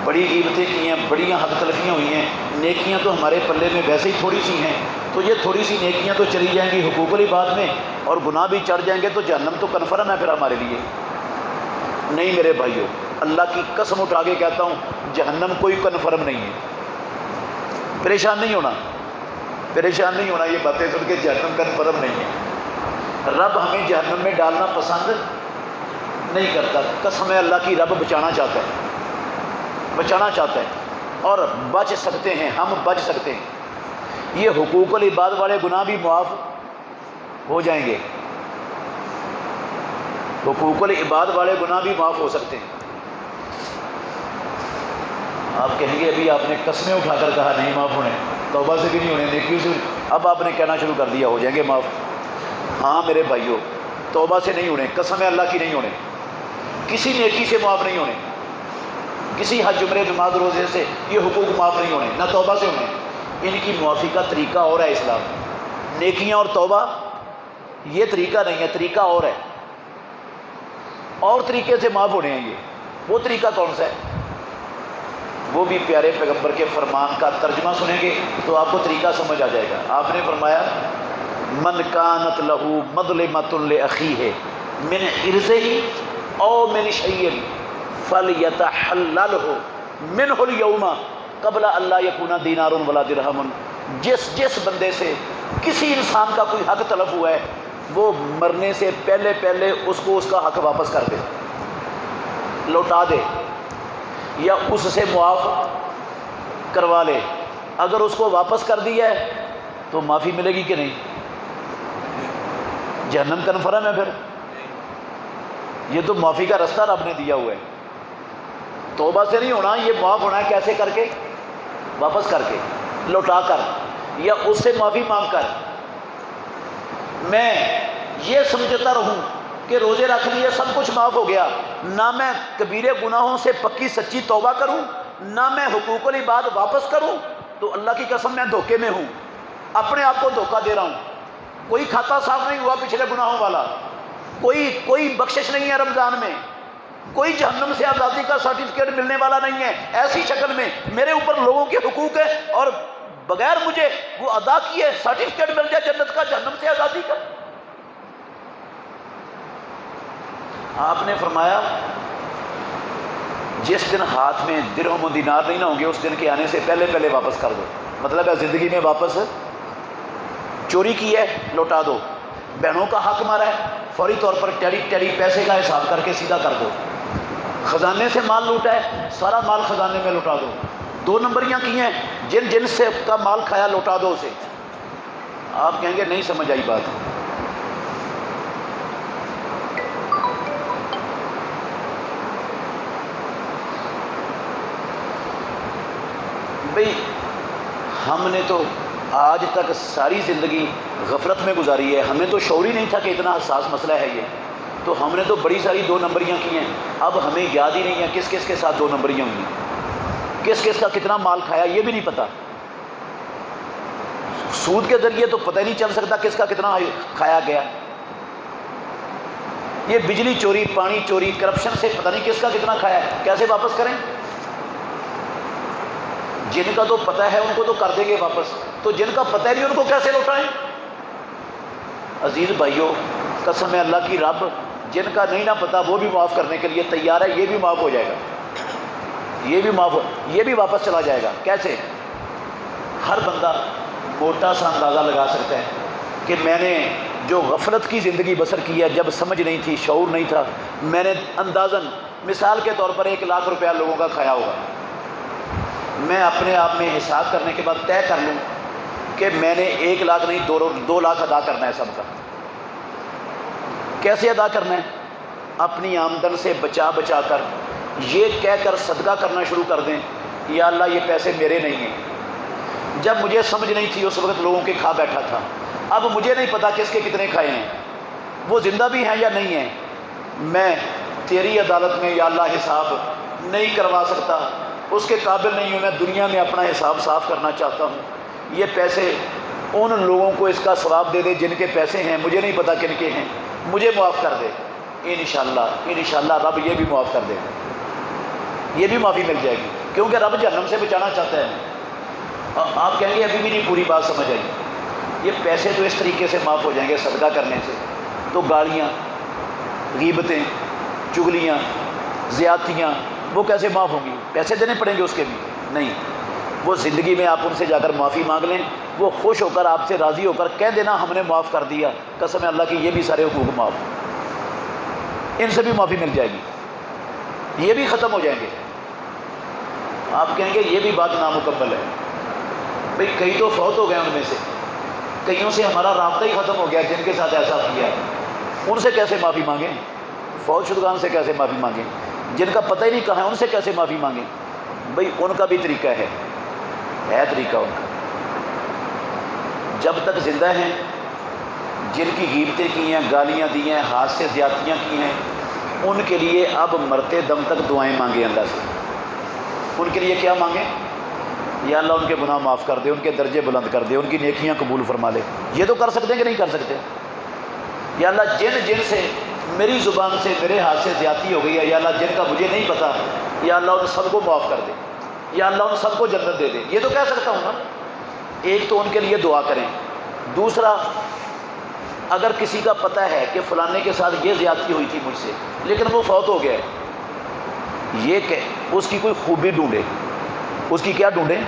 بڑی غیبتیں کی ہیں، بڑی حق تلفیاں ہوئی ہیں، نیکیاں تو ہمارے پلے میں ویسے ہی تھوڑی سی ہیں، تو یہ تھوڑی سی نیکیاں تو چلی جائیں گی حقوق العباد میں، اور گناہ بھی چڑھ جائیں گے، تو جہنم تو کنفرم ہے پھر ہمارے لیے۔ نہیں میرے بھائیوں، اللہ کی قسم اٹھا کے کہتا ہوں جہنم کوئی کنفرم نہیں ہے۔ پریشان نہیں ہونا، یہ باتیں سن کے جہنم کنفرم نہیں ہے۔ رب ہمیں جہنم میں ڈالنا پسند نہیں کرتا، قسم ہے اللہ کی، رب بچانا چاہتا ہے اور بچ سکتے ہیں، ہم بچ سکتے ہیں۔ یہ حقوق العباد والے گناہ بھی معاف ہو جائیں گے، حقوق العباد والے گناہ بھی معاف ہو سکتے ہیں۔ آپ کہیں گے ابھی آپ نے قسمیں اٹھا کر کہا نہیں معاف ہونے، توبہ سے بھی نہیں ہونے، نیکیوں سے، اب آپ نے کہنا شروع کر دیا ہو جائیں گے معاف۔ ہاں میرے بھائیوں، توبہ سے نہیں ہونے، قسم اللہ کی نہیں ہونے، کسی نیکی سے معاف نہیں ہونے، کسی حج عمرے نماز روزے سے یہ حقوق معاف نہیں ہونے، نہ توبہ سے ہونے۔ ان کی معافی کا طریقہ اور ہے اسلام میں۔ نیکیاں اور توبہ یہ طریقہ نہیں ہے، طریقہ اور ہے، اور طریقے سے معاف ہونے ہیں یہ۔ وہ طریقہ کون سا ہے؟ وہ بھی پیارے پیغمبر کے فرمان کا ترجمہ سنیں گے تو آپ کو طریقہ سمجھ آ جائے گا۔ آپ نے فرمایا من کانت لہو مظلمۃ لاخیہ من عرضہ او من شیء فلیتحللہ منہ اليوم قبل اللہ یکون دینار ولا درہم۔ جس بندے سے کسی انسان کا کوئی حق تلف ہوا ہے وہ مرنے سے پہلے پہلے اس کو اس کا حق واپس کر دے، لوٹا دے، یا اس سے معاف کروا لے۔ اگر اس کو واپس کر دیا ہے تو معافی ملے گی کہ نہیں؟ جہنم کنفرم ہے پھر۔ یہ تو معافی کا رستہ رب نے دیا ہوا ہے۔ توبہ سے نہیں ہونا، یہ معاف ہونا ہے کیسے؟ کر کے، واپس کر کے، لوٹا کر، یا اس سے معافی مانگ کر۔ میں یہ سمجھتا رہوں کہ روزے رکھ لیے سب کچھ معاف ہو گیا، نہ میں کبیرے گناہوں سے پکی سچی توبہ کروں، نہ میں حقوق العباد واپس کروں، تو اللہ کی قسم میں دھوکے میں ہوں، اپنے آپ کو دھوکہ دے رہا ہوں۔ کوئی کھاتا صاف نہیں ہوا پچھلے گناہوں والا، کوئی بخشش نہیں ہے رمضان میں، کوئی جہنم سے آزادی کا سرٹیفکیٹ ملنے والا نہیں ہے۔ ایسی شکل میں میرے اوپر لوگوں کے حقوق ہے اور بغیر مجھے وہ ادا کیے سرٹیفکیٹ مل جائے جنت کا، جہنم سے آزادی کا۔ آپ نے فرمایا جس دن ہاتھ میں درہم و دینار نہیں نہ ہوں گے اس دن کے آنے سے پہلے پہلے واپس کر دو۔ مطلب ہے زندگی میں واپس چوری کی ہے لوٹا دو، بہنوں کا حق مارا ہے فوری طور پر ٹیلی پیسے کا حساب کر کے سیدھا کر دو، خزانے سے مال لوٹا ہے سارا مال خزانے میں لوٹا دو، 2 نمبریاں کی ہیں جن سے کا مال کھایا لوٹا دو اسے۔ آپ کہیں گے نہیں سمجھ آئی بات۔ بھئی ہم نے تو آج تک ساری زندگی غفلت میں گزاری ہے، ہمیں تو شعور ہی نہیں تھا کہ اتنا حساس مسئلہ ہے یہ، تو ہم نے تو بڑی ساری 2 نمبریاں کی ہیں، اب ہمیں یاد ہی نہیں ہے کس کس کے ساتھ 2 نمبریاں ہوئی، کس کس کا کتنا مال کھایا یہ بھی نہیں پتہ۔ سود کے ذریعے تو پتہ ہی نہیں چل سکتا کس کا کتنا کھایا گیا۔ یہ بجلی چوری، پانی چوری، کرپشن سے پتہ نہیں کس کا کتنا کھایا ہے، کیسے واپس کریں؟ جن کا تو پتہ ہے ان کو تو کر دیں گے واپس، تو جن کا پتہ نہیں ان کو کیسے لوٹائیں؟ عزیز بھائیوں قسم ہے اللہ کی، رب جن کا نہیں نہ پتہ وہ بھی معاف کرنے کے لیے تیار ہے، یہ بھی معاف ہو جائے گا، یہ بھی واپس چلا جائے گا۔ کیسے؟ ہر بندہ موٹا سا اندازہ لگا سکتا ہے کہ میں نے جو غفلت کی زندگی بسر کی ہے، جب سمجھ نہیں تھی، شعور نہیں تھا، میں نے اندازاً مثال کے طور پر 1 لاکھ روپیہ لوگوں کا کھایا ہوگا۔ میں اپنے آپ میں حساب کرنے کے بعد طے کر لوں کہ میں نے 1 لاکھ نہیں 2 لاکھ ادا کرنا ہے سب کا۔ کیسے ادا کرنا ہے؟ اپنی آمدن سے بچا بچا کر یہ کہہ کر صدقہ کرنا شروع کر دیں، یا اللہ یہ پیسے میرے نہیں ہیں، جب مجھے سمجھ نہیں تھی اس وقت لوگوں کے کھا بیٹھا تھا، اب مجھے نہیں پتا کس کے کتنے کھائے ہیں، وہ زندہ بھی ہیں یا نہیں ہیں، میں تیری عدالت میں یا اللہ حساب نہیں کروا سکتا، اس کے قابل نہیں ہوں، میں دنیا میں اپنا حساب صاف کرنا چاہتا ہوں، یہ پیسے ان لوگوں کو اس کا ثواب دے دے جن کے پیسے ہیں، مجھے نہیں پتا کن کے ہیں، مجھے معاف کر دے۔ انشاءاللہ رب یہ بھی معاف کر دے گا، یہ بھی معافی مل جائے گی، کیونکہ رب جہنم سے بچانا چاہتا ہے۔ آپ کہیں گے ابھی بھی نہیں پوری بات سمجھ آئی۔ یہ پیسے تو اس طریقے سے معاف ہو جائیں گے صدقہ کرنے سے، تو گالیاں، غیبتیں، چغلیاں، زیادتیاں وہ کیسے معاف ہوں گی؟ پیسے دینے پڑیں گے اس کے بھی نہیں، وہ زندگی میں آپ ان سے جا کر معافی مانگ لیں، وہ خوش ہو کر آپ سے راضی ہو کر کہہ دینا ہم نے معاف کر دیا، قسم اللہ کی یہ بھی سارے حقوق معاف، ان سے بھی معافی مل جائے گی، یہ بھی ختم ہو جائیں گے۔ آپ کہیں گے یہ بھی بات نامکمل ہے، بھئی کئی تو فوت ہو گئے ان میں سے، کئیوں سے ہمارا رابطہ ہی ختم ہو گیا جن کے ساتھ ایسا کیا ہے، ان سے کیسے معافی مانگیں؟ فوت شدگان سے کیسے معافی مانگیں؟ جن کا پتہ ہی نہیں کہاں ہے ان سے کیسے معافی مانگیں؟ بھئی ان کا بھی طریقہ ہے طریقہ ان کا، جب تک زندہ ہیں جن کی غیبتیں کی ہیں، گالیاں دی ہیں، ہاتھ سے زیادتیاں کی ہیں، ان کے لیے اب مرتے دم تک دعائیں مانگیں اللہ سے۔ ان کے لیے کیا مانگیں؟ یا اللہ ان کے گناہ معاف کر دے، ان کے درجے بلند کر دے، ان کی نیکیاں قبول فرما لے۔ یہ تو کر سکتے ہیں کہ نہیں کر سکتے؟ یا اللہ جن سے میری زبان سے میرے ہاتھ سے زیادتی ہو گئی ہے، یا اللہ جن کا مجھے نہیں پتہ، یا اللہ ان سب کو معاف کر دے، یا اللہ ان سب کو جنت دے دے۔ یہ تو کہہ سکتا ہوں نا۔ ایک تو ان کے لیے دعا کریں۔ دوسرا، اگر کسی کا پتہ ہے کہ فلانے کے ساتھ یہ زیادتی ہوئی تھی مجھ سے لیکن وہ فوت ہو گیا ہے، یہ کہ اس کی کوئی خوبی ڈھونڈے۔ اس کی کیا ڈھونڈیں؟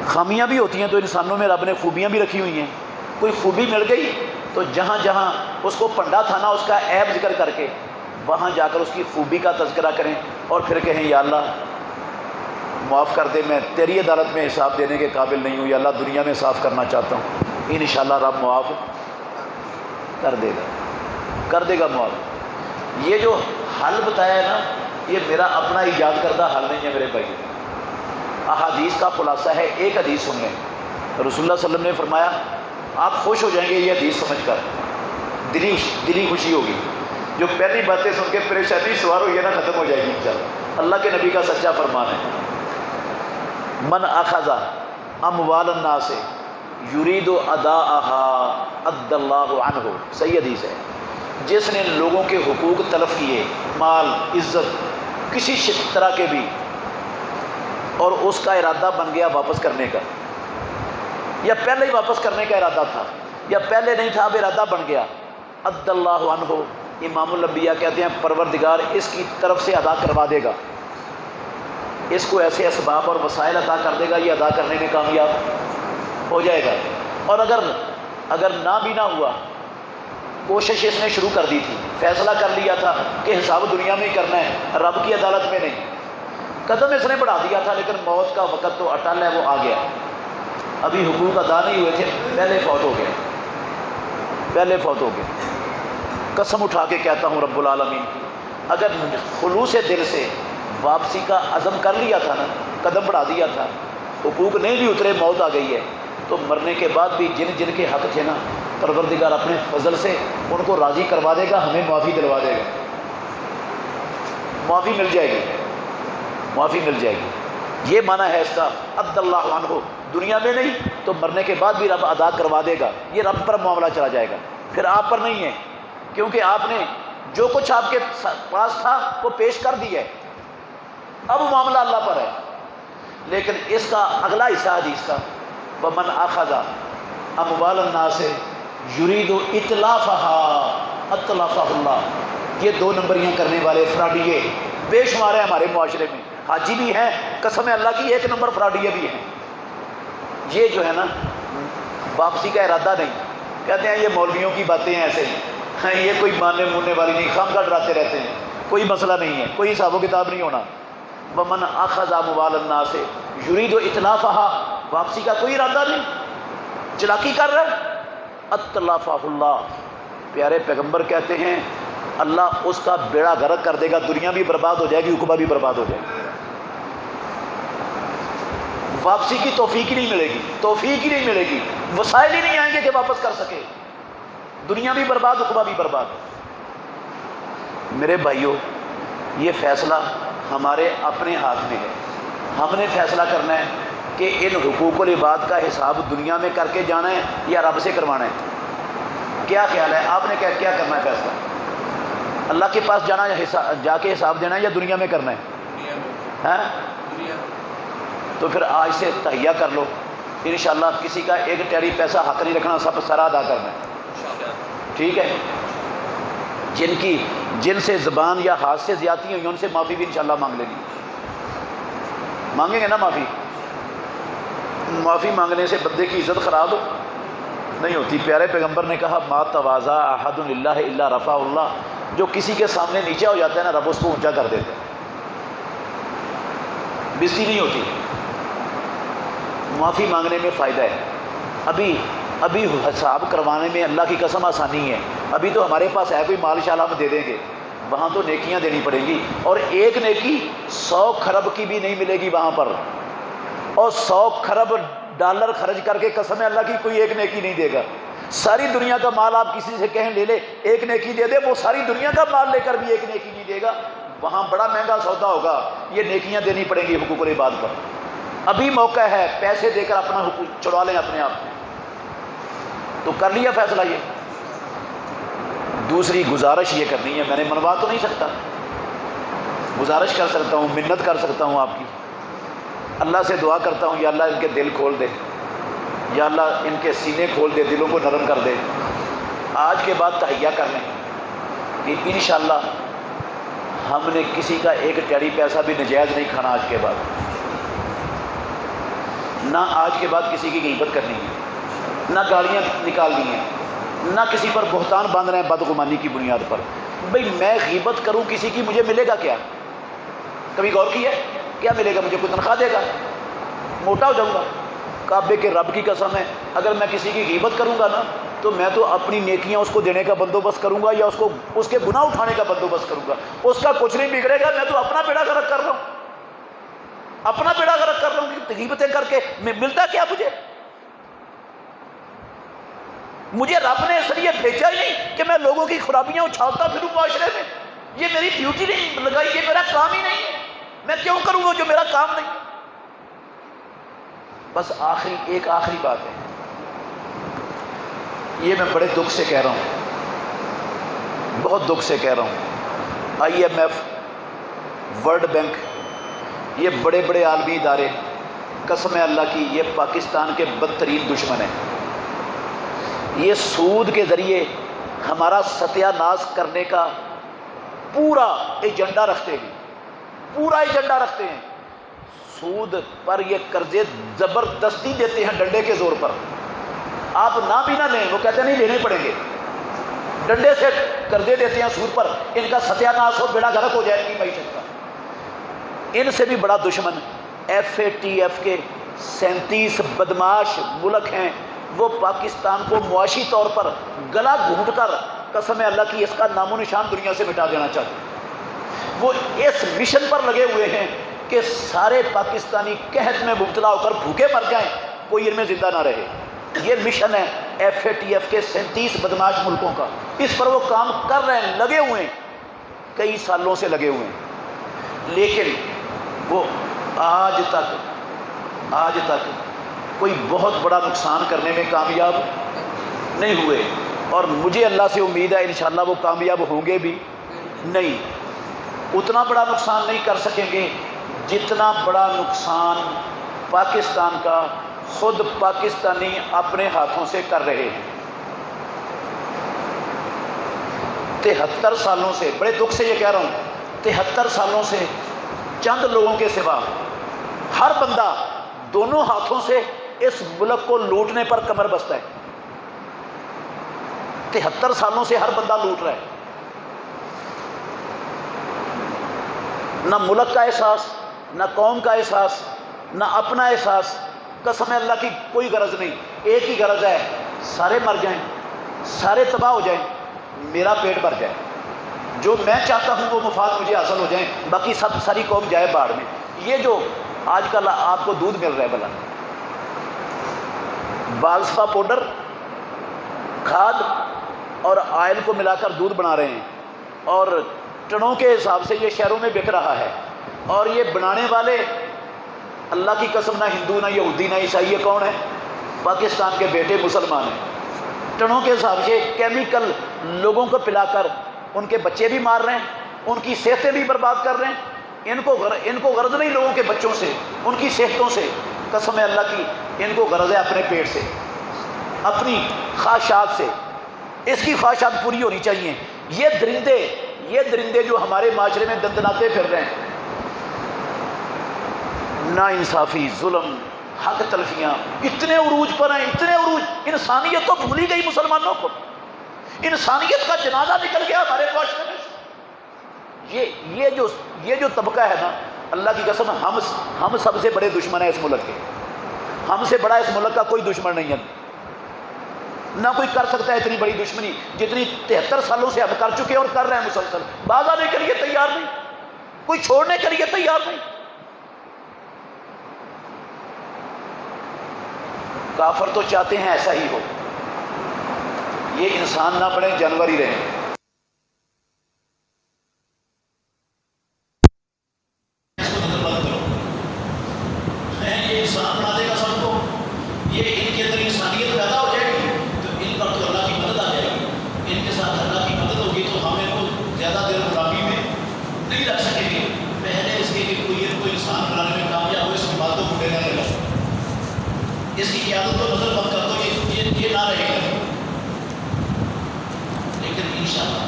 خامیاں بھی ہوتی ہیں تو انسانوں میں رب نے خوبیاں بھی رکھی ہوئی ہیں۔ کوئی خوبی مل گئی تو جہاں جہاں اس کو پنڈا تھا نا، اس کا عیب ذکر کر کے وہاں جا کر اس کی خوبی کا تذکرہ کریں اور پھر کہیں یا اللہ معاف کر دے، میں تیری عدالت میں حساب دینے کے قابل نہیں ہوں، یا اللہ دنیا میں صاف کرنا چاہتا ہوں۔ انشاءاللہ رب معاف کر دے گا معاف۔ یہ جو حل بتایا ہے نا، یہ میرا اپنا ایجاد کردہ حل نہیں ہے میرے بھائی، احادیث کا خلاصہ ہے۔ ایک حدیث سن لیں، رسول اللہ صلی اللہ علیہ وسلم نے فرمایا، آپ خوش ہو جائیں گے یہ حدیث سمجھ کر، دلی خوشی ہوگی۔ جو پہلی باتیں سن کے پریشانی سوار ہوئی ہے نا، ختم ہو جائے گی انشاءاللہ۔ اللہ کے نبی کا سچا فرمان ہے، من اخذ اموال الناس یرید اداءها ادى اللہ عنہ، صحیح حدیث ہے۔ جس نے لوگوں کے حقوق تلف کیے، مال، عزت، کسی طرح کے بھی، اور اس کا ارادہ بن گیا واپس کرنے کا، یا پہلے ہی واپس کرنے کا ارادہ تھا، یا پہلے نہیں تھا اب ارادہ بن گیا، ادى اللہ عنہ، امام الانبیاء کہتے ہیں پروردگار اس کی طرف سے ادا کروا دے گا، اس کو ایسے اسباب اور وسائل عطا کر دے گا، یہ ادا کرنے میں کامیاب ہو جائے گا۔ اور اگر نہ بھی نہ ہوا، کوشش اس نے شروع کر دی تھی، فیصلہ کر لیا تھا کہ حساب دنیا میں ہی کرنا ہے، رب کی عدالت میں نہیں، قدم اس نے بڑھا دیا تھا، لیکن موت کا وقت تو اٹل ہے، وہ آ گیا، ابھی حقوق ادا نہیں ہوئے تھے، پہلے فوت ہو گئے۔ قسم اٹھا کے کہتا ہوں رب العالمین کی، اگر خلوص دل سے واپسی کا عزم کر لیا تھا نا، قدم بڑھا دیا تھا، حقوق نہیں بھی اترے، موت آ گئی ہے، تو مرنے کے بعد بھی جن کے حق تھے نا، پروردگار اپنے فضل سے ان کو راضی کروا دے گا، ہمیں معافی دلوا دے گا، معافی مل جائے گی۔ یہ معنی ہے اس کا، عد اللہ عنہ، دنیا میں نہیں تو مرنے کے بعد بھی رب ادا کروا دے گا، یہ رب پر معاملہ چلا جائے گا، پھر آپ پر نہیں ہے، کیونکہ آپ نے جو کچھ آپ کے پاس تھا وہ پیش کر دیا ہے، اب معاملہ اللہ پر ہے۔ لیکن اس کا اگلا حصہ حدیث کا، وَمَنْ أَخَذَ أَمْوَالَ النَّاسِ يُرِيدُ إِتْلَافَهَا أَتْلَفَهُ اللَّهُ، یہ دو نمبریاں کرنے والے فراڈیے بے شمار ہیں ہمارے معاشرے میں، حاجی بھی ہیں، قسم اللہ کی ایک نمبر فراڈیے بھی ہیں۔ یہ جو ہے نا واپسی کا ارادہ نہیں، کہتے ہیں یہ مولویوں کی باتیں ہیں، ایسے ہی یہ کوئی ماننے موننے والی نہیں، خام کا ڈراتے رہتے ہیں، کوئی مسئلہ نہیں ہے، کوئی حساب و کتاب نہیں ہونا۔ وَمَنْ أَخَذَ أَمْوَالَ النَّاسِ يُرِيدُ إِتْلَافَهَا، واپسی کا کوئی ارادہ نہیں، چلاکی کر رہا ہے، أَتْلَفَهُ اللَّهُ، پیارے پیغمبر کہتے ہیں اللہ اس کا بیڑا غرق کر دے گا، دنیا بھی برباد ہو جائے گی، عقبہ بھی برباد ہو جائے گی، واپسی کی توفیق ہی نہیں ملے گی، وسائل ہی نہیں آئیں گے کہ واپس کر سکے، دنیا بھی برباد، عقبہ بھی برباد۔ میرے بھائیوں، یہ فیصلہ ہمارے اپنے ہاتھ میں ہے، ہم نے فیصلہ کرنا ہے کہ ان حقوق العباد کا حساب دنیا میں کر کے جانا ہے یا رب سے کروانا ہے۔ کیا خیال ہے آپ نے کیا کرنا ہے فیصلہ؟ اللہ کے پاس جانا یا جا کے حساب دینا ہے یا دنیا میں کرنا ہے؟ تو پھر آج سے تہیہ کر لو، انشاءاللہ کسی کا ایک ٹیری پیسہ حق نہیں رکھنا، سب سارا ادا کرنا ہے، ٹھیک ہے؟ جن سے زبان یا ہاتھ سے زیادتی ہوئی ان سے معافی بھی انشاءاللہ مانگ لینی، مانگیں گے نا معافی؟ معافی مانگنے سے بندے کی عزت خراب نہیں ہوتی۔ پیارے پیغمبر نے کہا ما تواضع احد للہ الا رفعہ اللہ، جو کسی کے سامنے نیچے ہو جاتا ہے نا، رب اس کو اونچا کر دیتا ہے، بےزتی نہیں ہوتی۔ معافی مانگنے میں فائدہ ہے، ابھی حساب کروانے میں اللہ کی قسم آسانی ہے، ابھی تو ہمارے پاس ہے کوئی مال شال ہم دے دیں گے، وہاں تو نیکیاں دینی پڑیں گی، اور ایک نیکی 100 کھرب کی بھی نہیں ملے گی وہاں پر، اور 100 کھرب ڈالر خرچ کر کے قسم اللہ کی کوئی ایک نیکی نہیں دے گا۔ ساری دنیا کا مال آپ کسی سے کہیں لے لے ایک نیکی دے دے، وہ ساری دنیا کا مال لے کر بھی ایک نیکی نہیں دے گا، وہاں بڑا مہنگا سودا ہوگا، یہ نیکیاں دینی پڑیں گی حقوق العباد پر۔ ابھی موقع ہے، پیسے دے کر اپنا حقوق چھڑوا لیں اپنے آپ میں۔ تو کر لیا فیصلہ یہ۔ دوسری گزارش یہ کرنی ہے، میں نے منوا تو نہیں سکتا، گزارش کر سکتا ہوں، منت کر سکتا ہوں آپ کی، اللہ سے دعا کرتا ہوں یا اللہ ان کے دل کھول دے، یا اللہ ان کے سینے کھول دے، دلوں کو نرم کر دے۔ آج کے بعد تہیہ کر لیں کہ انشاءاللہ ہم نے کسی کا ایک ٹیڑی پیسہ بھی نجائز نہیں کھانا آج کے بعد، نہ آج کے بعد کسی کی غیبت کرنی ہے، نہ گالیاں نکالنی ہیں، نہ کسی پر بہتان باندھنا ہے بدگمانی کی بنیاد پر۔ بھئی میں غیبت کروں کسی کی، مجھے ملے گا کیا؟ کبھی غور کیا ہے کیا ملے گا؟ مجھے کوئی تنخواہ دے گا؟ موٹا ہو جاؤں گا۔ کعبے کے رب کی قسم ہے، اگر میں کسی کی غیبت کروں گا نا تو میں تو اپنی نیکیاں اس کو دینے کا بندوبست کروں گا، یا اس کے گناہ اٹھانے کا بندوبست کروں گا، اس کا کچھ نہیں بگڑے گا، میں تو اپنا بیڑا غرق کر رہا ہوں، اپنا بیڑا غرق کر رہا ہوں کہ غیبتیں کر کے ملتا کیا مجھے رب نے اس لیے بھیجا ہی نہیں کہ میں لوگوں کی خرابیاں اچھالتا پھروں معاشرے میں، یہ میری ڈیوٹی نہیں لگائی، یہ میرا کام ہی نہیں ہے، میں کیوں کروں گا جو میرا کام نہیں؟ بس ایک آخری بات ہے، یہ میں بڑے دکھ سے کہہ رہا ہوں، بہت دکھ سے کہہ رہا ہوں، IMF، ورلڈ بینک، یہ بڑے بڑے عالمی ادارے، قسم اللہ کی یہ پاکستان کے بدترین دشمن ہیں۔ یہ سود کے ذریعے ہمارا ستیہ ناش کرنے کا پورا ایجنڈا رکھتے ہیں، پورا ایجنڈا رکھتے ہیں۔ سود پر یہ قرضے زبردستی دیتے ہیں ڈنڈے کے زور پر، آپ نہ بھی نہ لیں، وہ کہتے ہیں نہیں لینے پڑیں گے، ڈنڈے سے قرضے دیتے ہیں سود پر، ان کا ستیہ ناش ہو، بیڑا غرق ہو جائے گی معیشت کا۔ ان سے بھی بڑا دشمن FATF کے 37 بدماش ملک ہیں، وہ پاکستان کو معاشی طور پر گلا گھونٹ کر قسم اللہ کی اس کا نام و نشان دنیا سے مٹا دینا چاہتے ہیں۔ وہ اس مشن پر لگے ہوئے ہیں کہ سارے پاکستانی قحط میں مبتلا ہو کر بھوکے مر جائیں، کوئی ان میں زندہ نہ رہے۔ یہ مشن ہے FATF کے 37 بدماش ملکوں کا، اس پر وہ کام کر رہے ہیں، لگے ہوئے ہیں، کئی سالوں سے لگے ہوئے ہیں، لیکن وہ آج تک کوئی بہت بڑا نقصان کرنے میں کامیاب نہیں ہوئے، اور مجھے اللہ سے امید ہے انشاءاللہ وہ کامیاب ہوں گے بھی نہیں۔ اتنا بڑا نقصان نہیں کر سکیں گے جتنا بڑا نقصان پاکستان کا خود پاکستانی اپنے ہاتھوں سے کر رہے ہیں۔ 73 سالوں سے، بڑے دکھ سے یہ کہہ رہا ہوں، 73 سالوں سے چند لوگوں کے سوا ہر بندہ دونوں ہاتھوں سے اس ملک کو لوٹنے پر کمر بستہ ہے۔ 73 سالوں سے ہر بندہ لوٹ رہا ہے، نہ ملک کا احساس، نہ قوم کا احساس، نہ اپنا احساس۔ قسم اللہ کی کوئی غرض نہیں، ایک ہی غرض ہے، سارے مر جائیں، سارے تباہ ہو جائیں، میرا پیٹ بھر جائے، جو میں چاہتا ہوں وہ مفاد مجھے حاصل ہو جائیں، باقی ساری قوم جائے باڑ میں۔ یہ جو آج کل آپ کو دودھ مل رہا ہے، بلا بالصفا پاؤڈر، کھاد اور آئل کو ملا کر دودھ بنا رہے ہیں، اور ٹنوں کے حساب سے یہ شہروں میں بک رہا ہے، اور یہ بنانے والے اللہ کی قسم نہ ہندو، نہ یہودی، نہ عیسائی، یہ کون ہے؟ پاکستان کے بیٹے مسلمان ہیں۔ ٹنوں کے حساب سے کیمیکل لوگوں کو پلا کر ان کے بچے بھی مار رہے ہیں، ان کی صحتیں بھی برباد کر رہے ہیں۔ ان کو غرض نہیں لوگوں کے بچوں سے، ان کی صحتوں سے، قسم اللہ کی ان کو غرض ہے اپنے پیٹ سے، اپنی خواہشات سے، اس کی خواہشات پوری ہونی چاہیے۔ یہ درندے جو ہمارے معاشرے میں دندناتے پھر رہے ہیں، نا انصافی، ظلم، حق تلفیاں اتنے عروج پر ہیں، اتنے عروج، انسانیت تو بھولی گئی مسلمانوں کو، انسانیت کا جنازہ نکل گیا ہمارے معاشرے میں سے۔ یہ جو طبقہ ہے نا، اللہ کی قسم ہم سب سے بڑے دشمن ہیں اس ملک کے، ہم سے بڑا اس ملک کا کوئی دشمن نہیں ہے، نہ کوئی کر سکتا ہے اتنی بڑی دشمنی جتنی 73 سالوں سے ہم کر چکے ہیں اور کر رہے ہیں مسلسل۔ باز آنے کے لیے تیار نہیں، کوئی چھوڑنے کے لیے تیار نہیں۔ کافر تو چاہتے ہیں ایسا ہی ہو، یہ انسان نہ بنے، جانور ہی رہیں۔ اس کو نظر بند کرو، یہ انسان بنا دے گا سب کو، یہ ان کے اندر انسانیت پیدا ہو جائے گی تو ان پر تو اللہ کی مدد آ جائے گی، ان کے ساتھ اللہ کی مدد ہوگی تو ہم ان کو زیادہ دیر غلامی میں نہیں رکھ سکیں گے۔ پہلے اس کے کہ کوئی انسان بنانے میں کامیاب ہو، اس کی باتوں کو لینے لگا، اس کی قیادت کو نظر بند کر دو، یہ نہ رہے گا۔ لیکن انشاءاللہ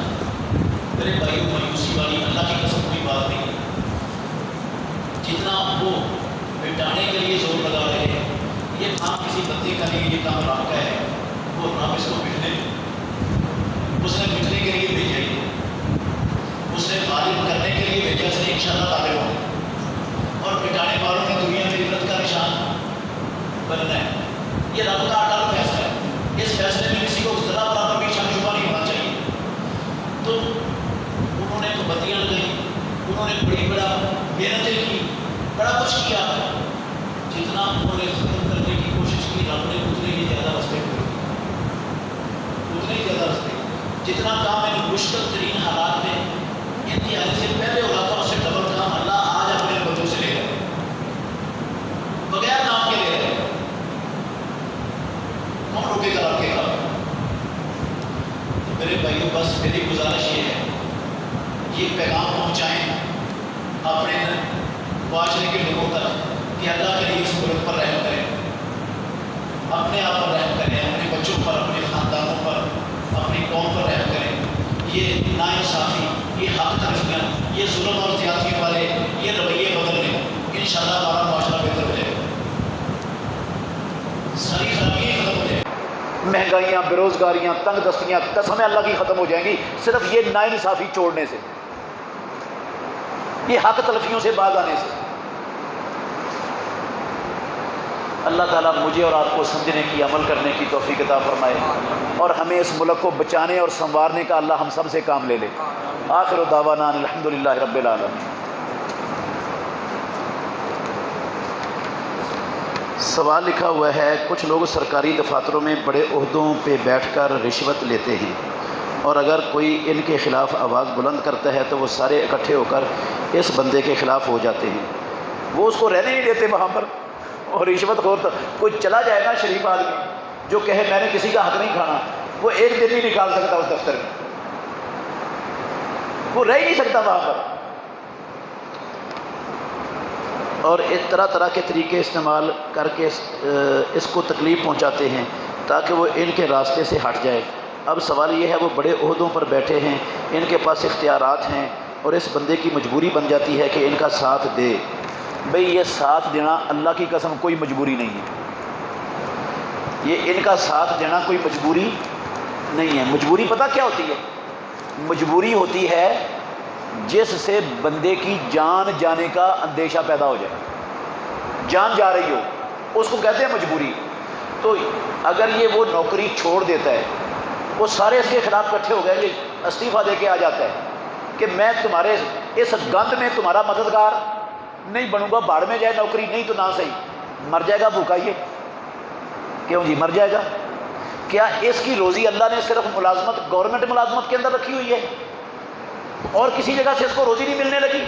میرے بھائیوں، مایوسی والی اللہ کی قسم کوئی بات نہیں ہے۔ جتنا وہ مٹانے کے لیے زور لگا رہے ہیں، یہ کام کسی بندے کا نہیں، یہ کام رب کا ہے، وہ رب اس کو مٹنے، اس نے مٹنے کے لیے بھیجا ہی، اس نے غالب کرنے کے لیے بھیجا، اس نے انشاءاللہ غالب ہونا، اور مٹانے والوں نے دنیا میں عبرت کا نشان بننا ہے۔ یہ رب کا اٹل فیصلہ ہے، اس فیصلے میں کسی کو ذرا برابر بھی شک شبہ نہیں ہونا چاہیے۔ تو انہوں نے پابندیاں لگائی، انہوں نے بڑا محنتیں کی، بڑا کچھ کیا، جتنا انہوں نے ختم کرنے کی کوشش کی، رب نے اتنے ہی زیادہ رستے کھولے، اتنے ہی زیادہ رستے، جتنا کام ان مشکل ترین حالات میں ان کی آنے سے پہلے ہو رہا تھا، اس سے ڈبل کام اللہ آج اپنے بندوں سے لے رہے، بغیر نام کے لے رہے، ہم روکے گا آپ کے کام۔ میرے بھائیوں، بس میری گزارش یہ ہے، یہ پیغام پہنچائیں اپنے معاشرے کے لوگوں تک کہ اللہ کے لیے اس ملک پر رحم کریں، اپنے آپ پر رحم کریں، اپنے بچوں پر، اپنے خاندانوں پر، اپنی قوم پر رحم کریں۔ یہ ناانصافی، یہ حق تلفیاں، یہ ظلم اور زیادتی والے یہ رویے بدل لیں، انشاءاللہ ہمارا معاشرہ بہتر ہو جائے گا، ساری خرابیاں ختم ہو جائیں، مہنگائیاں، بے روزگاریاں، تنگ دستیاں قسمیں اللہ کی ختم ہو جائیں گی، صرف یہ ناانصافی چھوڑنے سے، یہ حق تلفیوں سے باز آنے سے۔ اللہ تعالیٰ مجھے اور آپ کو سمجھنے کی، عمل کرنے کی توفیق عطا فرمائے، اور ہمیں اس ملک کو بچانے اور سنوارنے کا اللہ ہم سب سے کام لے لے۔ آخر دعوانا الحمدللہ رب العالمین۔ سوال لکھا ہوا ہے، کچھ لوگ سرکاری دفاتروں میں بڑے عہدوں پہ بیٹھ کر رشوت لیتے ہیں، اور اگر کوئی ان کے خلاف آواز بلند کرتا ہے تو وہ سارے اکٹھے ہو کر اس بندے کے خلاف ہو جاتے ہیں، وہ اس کو رہنے نہیں دیتے وہاں پر، اور رشوت خور تو کوئی چلا جائے گا شریف آدمی جو کہے میں نے کسی کا حق نہیں کھانا، وہ ایک دن نہیں نکال سکتا اس دفتر میں، وہ رہ ہی نہیں سکتا وہاں پر، اور اس طرح کے طریقے استعمال کر کے اس کو تکلیف پہنچاتے ہیں تاکہ وہ ان کے راستے سے ہٹ جائے۔ اب سوال یہ ہے، وہ بڑے عہدوں پر بیٹھے ہیں، ان کے پاس اختیارات ہیں، اور اس بندے کی مجبوری بن جاتی ہے کہ ان کا ساتھ دے۔ بھئی یہ ساتھ دینا اللہ کی قسم کوئی مجبوری نہیں ہے، یہ ان کا ساتھ دینا کوئی مجبوری نہیں ہے۔ مجبوری پتہ کیا ہوتی ہے؟ مجبوری ہوتی ہے جس سے بندے کی جان جانے کا اندیشہ پیدا ہو جائے، جان جا رہی ہو، اس کو کہتے ہیں مجبوری۔ تو اگر یہ وہ نوکری چھوڑ دیتا ہے، وہ سارے اس کے خلاف اکٹھے ہو گئے، یہ استعفیٰ دے کے آ جاتا ہے کہ میں تمہارے اس گند میں تمہارا مددگار نہیں بنوں گا، باڑ میں جائے نوکری، نہیں تو نہ صحیح، مر جائے گا بھوکا، یہ کیوں جی مر جائے گا؟ کیا اس کی روزی اللہ نے صرف ملازمت، گورنمنٹ ملازمت کے اندر رکھی ہوئی ہے اور کسی جگہ سے اس کو روزی نہیں ملنے لگی؟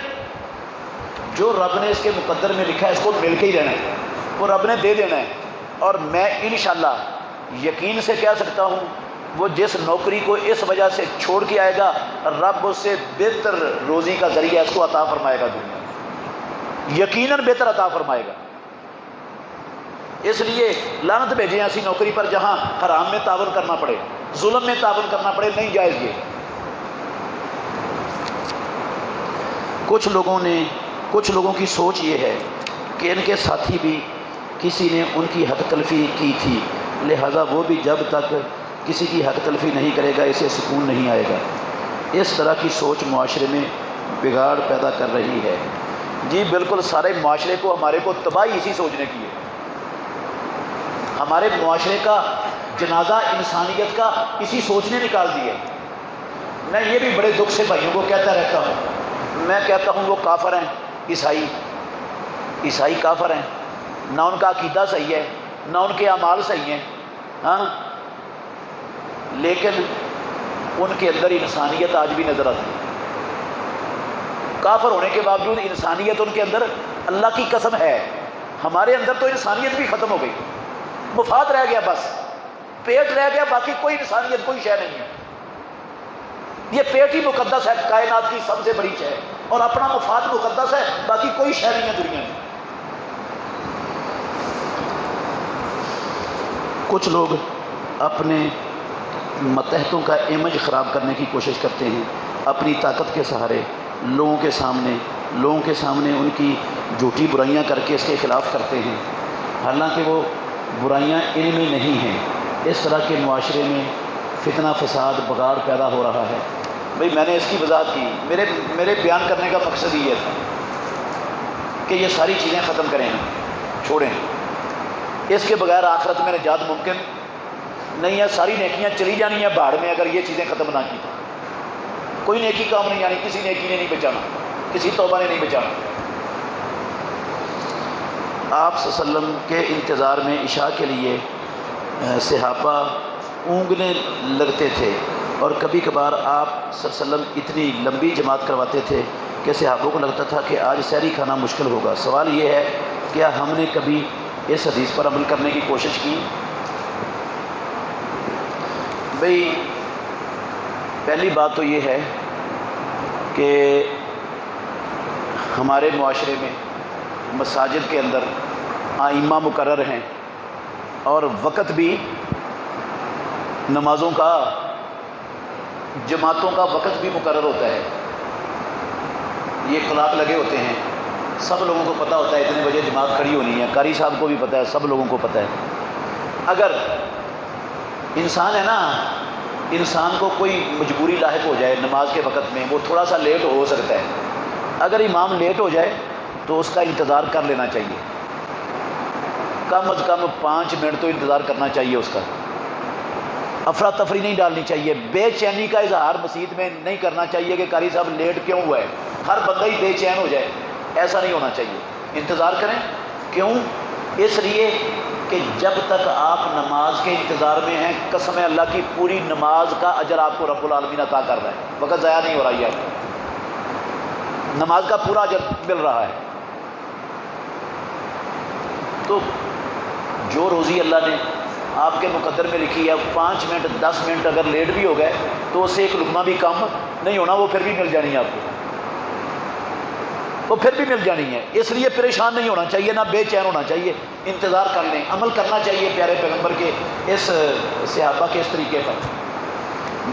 جو رب نے اس کے مقدر میں لکھا ہے اس کو مل کے ہی رہنا ہے، وہ رب نے دے دینا ہے، اور میں انشاءاللہ یقین سے کہہ سکتا ہوں وہ جس نوکری کو اس وجہ سے چھوڑ کے آئے گا، رب اس سے بہتر روزی کا ذریعہ اس کو عطا فرمائے گا، دنیا یقیناً بہتر عطا فرمائے گا۔ اس لیے لعنت بھیجیں ایسی نوکری پر جہاں حرام میں تعاون کرنا پڑے، ظلم میں تعاون کرنا پڑے، نہیں جائز یہ۔ کچھ لوگوں کی سوچ یہ ہے کہ ان کے ساتھی بھی کسی نے ان کی حق تلفی کی تھی، لہذا وہ بھی جب تک کسی کی حق تلفی نہیں کرے گا اسے سکون نہیں آئے گا۔ اس طرح کی سوچ معاشرے میں بگاڑ پیدا کر رہی ہے۔ جی بالکل، سارے معاشرے کو، ہمارے کو تباہی اسی سوچنے کی ہے۔ ہمارے معاشرے کا جنازہ انسانیت کا اسی سوچ نے نکال دیا۔ میں یہ بھی بڑے دکھ سے بھائیوں کو کہتا رہتا ہوں، میں کہتا ہوں وہ کافر ہیں، عیسائی کافر ہیں، نہ ان کا عقیدہ صحیح ہے، نہ ان کے اعمال صحیح ہیں، ہاں لیکن ان کے اندر انسانیت آج بھی نظر آتی ہے۔ کافر ہونے کے باوجود انسانیت ان کے اندر، اللہ کی قسم ہے، ہمارے اندر تو انسانیت بھی ختم ہو گئی، مفاد رہ گیا، بس پیٹ رہ گیا، باقی کوئی انسانیت کوئی شے نہیں ہے۔ یہ پیٹ ہی مقدس ہے، کائنات کی سب سے بڑی شے ہے، اور اپنا مفاد مقدس ہے، باقی کوئی شے نہیں ہے دنیا میں۔ کچھ لوگ اپنے ماتحتوں کا امیج خراب کرنے کی کوشش کرتے ہیں، اپنی طاقت کے سہارے لوگوں کے سامنے ان کی جھوٹی برائیاں کر کے اس کے خلاف کرتے ہیں، حالانکہ وہ برائیاں ان میں نہیں ہیں۔ اس طرح کے معاشرے میں فتنہ فساد بغاڑ پیدا ہو رہا ہے۔ بھئی میں نے اس کی وضاحت کی، میرے بیان کرنے کا مقصد یہ تھا کہ یہ ساری چیزیں ختم کریں، چھوڑیں، اس کے بغیر آخرت میں نجات ممکن نہیں ہے۔ ساری نیکیاں چلی جانی ہیں بھاڑ میں اگر یہ چیزیں ختم نہ کی تو کوئی نیکی کام نہیں آنی، کسی نیکی نے نہیں بچانا، کسی توبہ نے نہیں بچانا۔ آپ صلی اللہ علیہ وسلم کے انتظار میں عشاء کے لیے صحابہ اونگنے لگتے تھے، اور کبھی کبھار آپ صلی اللہ علیہ وسلم اتنی لمبی جماعت کرواتے تھے کہ صحابوں کو لگتا تھا کہ آج سحری کھانا مشکل ہوگا۔ سوال یہ ہے، کیا ہم نے کبھی اس حدیث پر عمل کرنے کی کوشش کی؟ بھئی پہلی بات تو یہ ہے کہ ہمارے معاشرے میں مساجد کے اندر ائمہ مقرر ہیں، اور وقت بھی نمازوں کا، جماعتوں کا وقت بھی مقرر ہوتا ہے، یہ کلاک لگے ہوتے ہیں، سب لوگوں کو پتہ ہوتا ہے اتنے بجے جماعت کھڑی ہونی ہے، قاری صاحب کو بھی پتہ ہے، سب لوگوں کو پتہ ہے۔ اگر انسان ہے نا، انسان کو کوئی مجبوری لاحق ہو جائے نماز کے وقت میں، وہ تھوڑا سا لیٹ ہو سکتا ہے، اگر امام لیٹ ہو جائے تو اس کا انتظار کر لینا چاہیے، کم از کم 5 منٹ تو انتظار کرنا چاہیے اس کا، افراتفری نہیں ڈالنی چاہیے، بے چینی کا اظہار مسجد میں نہیں کرنا چاہیے کہ قاری صاحب لیٹ کیوں ہوا ہے، ہر بندہ ہی بے چین ہو جائے، ایسا نہیں ہونا چاہیے۔ انتظار کریں، کیوں؟ اس لیے کہ جب تک آپ نماز کے انتظار میں ہیں، قسم اللہ کی پوری نماز کا اجر آپ کو رب العالمین عطا کر رہا ہے، وقت ضائع نہیں ہو رہا ہے، نماز کا پورا اجر مل رہا ہے۔ تو جو روزی اللہ نے آپ کے مقدر میں لکھی ہے، 5 منٹ 10 منٹ اگر لیٹ بھی ہو گئے تو اس سے ایک لقمہ بھی کم نہیں ہونا، وہ پھر بھی مل جانی ہے آپ کو، وہ پھر بھی مل جانی ہے۔ اس لیے پریشان نہیں ہونا چاہیے، نہ بے چین ہونا چاہیے، انتظار کر لیں، عمل کرنا چاہیے پیارے پیغمبر کے اس صحابہ کے اس طریقے پر۔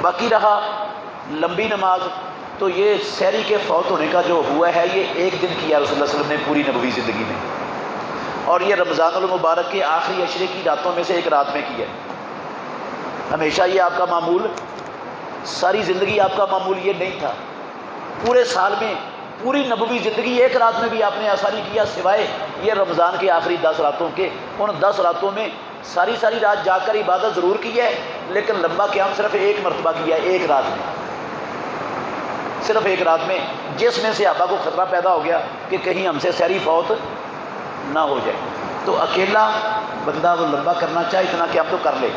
باقی رہا لمبی نماز، تو یہ سحری کے فوت ہونے کا جو ہوا ہے، یہ ایک دن کیا رسول اللہ صلی اللہ علیہ وسلم نے پوری نبوی زندگی میں، اور یہ رمضان المبارک کے آخری عشرے کی راتوں میں سے ایک رات میں کیا ہے۔ ہمیشہ یہ آپ کا معمول، ساری زندگی آپ کا معمول یہ نہیں تھا، پورے سال میں پوری نبوی زندگی ایک رات میں بھی آپ نے ایسا نہیں کیا، سوائے یہ رمضان کی آخری 10 راتوں کے۔ ان 10 راتوں میں ساری رات جا کر عبادت ضرور کی ہے، لیکن لمبا قیام صرف ایک مرتبہ کیا ہے، ایک رات میں، صرف ایک رات میں، جس میں صحابہ کو خطرہ پیدا ہو گیا کہ کہیں ہم سے سحری فوت نہ ہو جائے۔ تو اکیلا بندہ وہ لمبا کرنا چاہے اتنا قیام تو کر لے،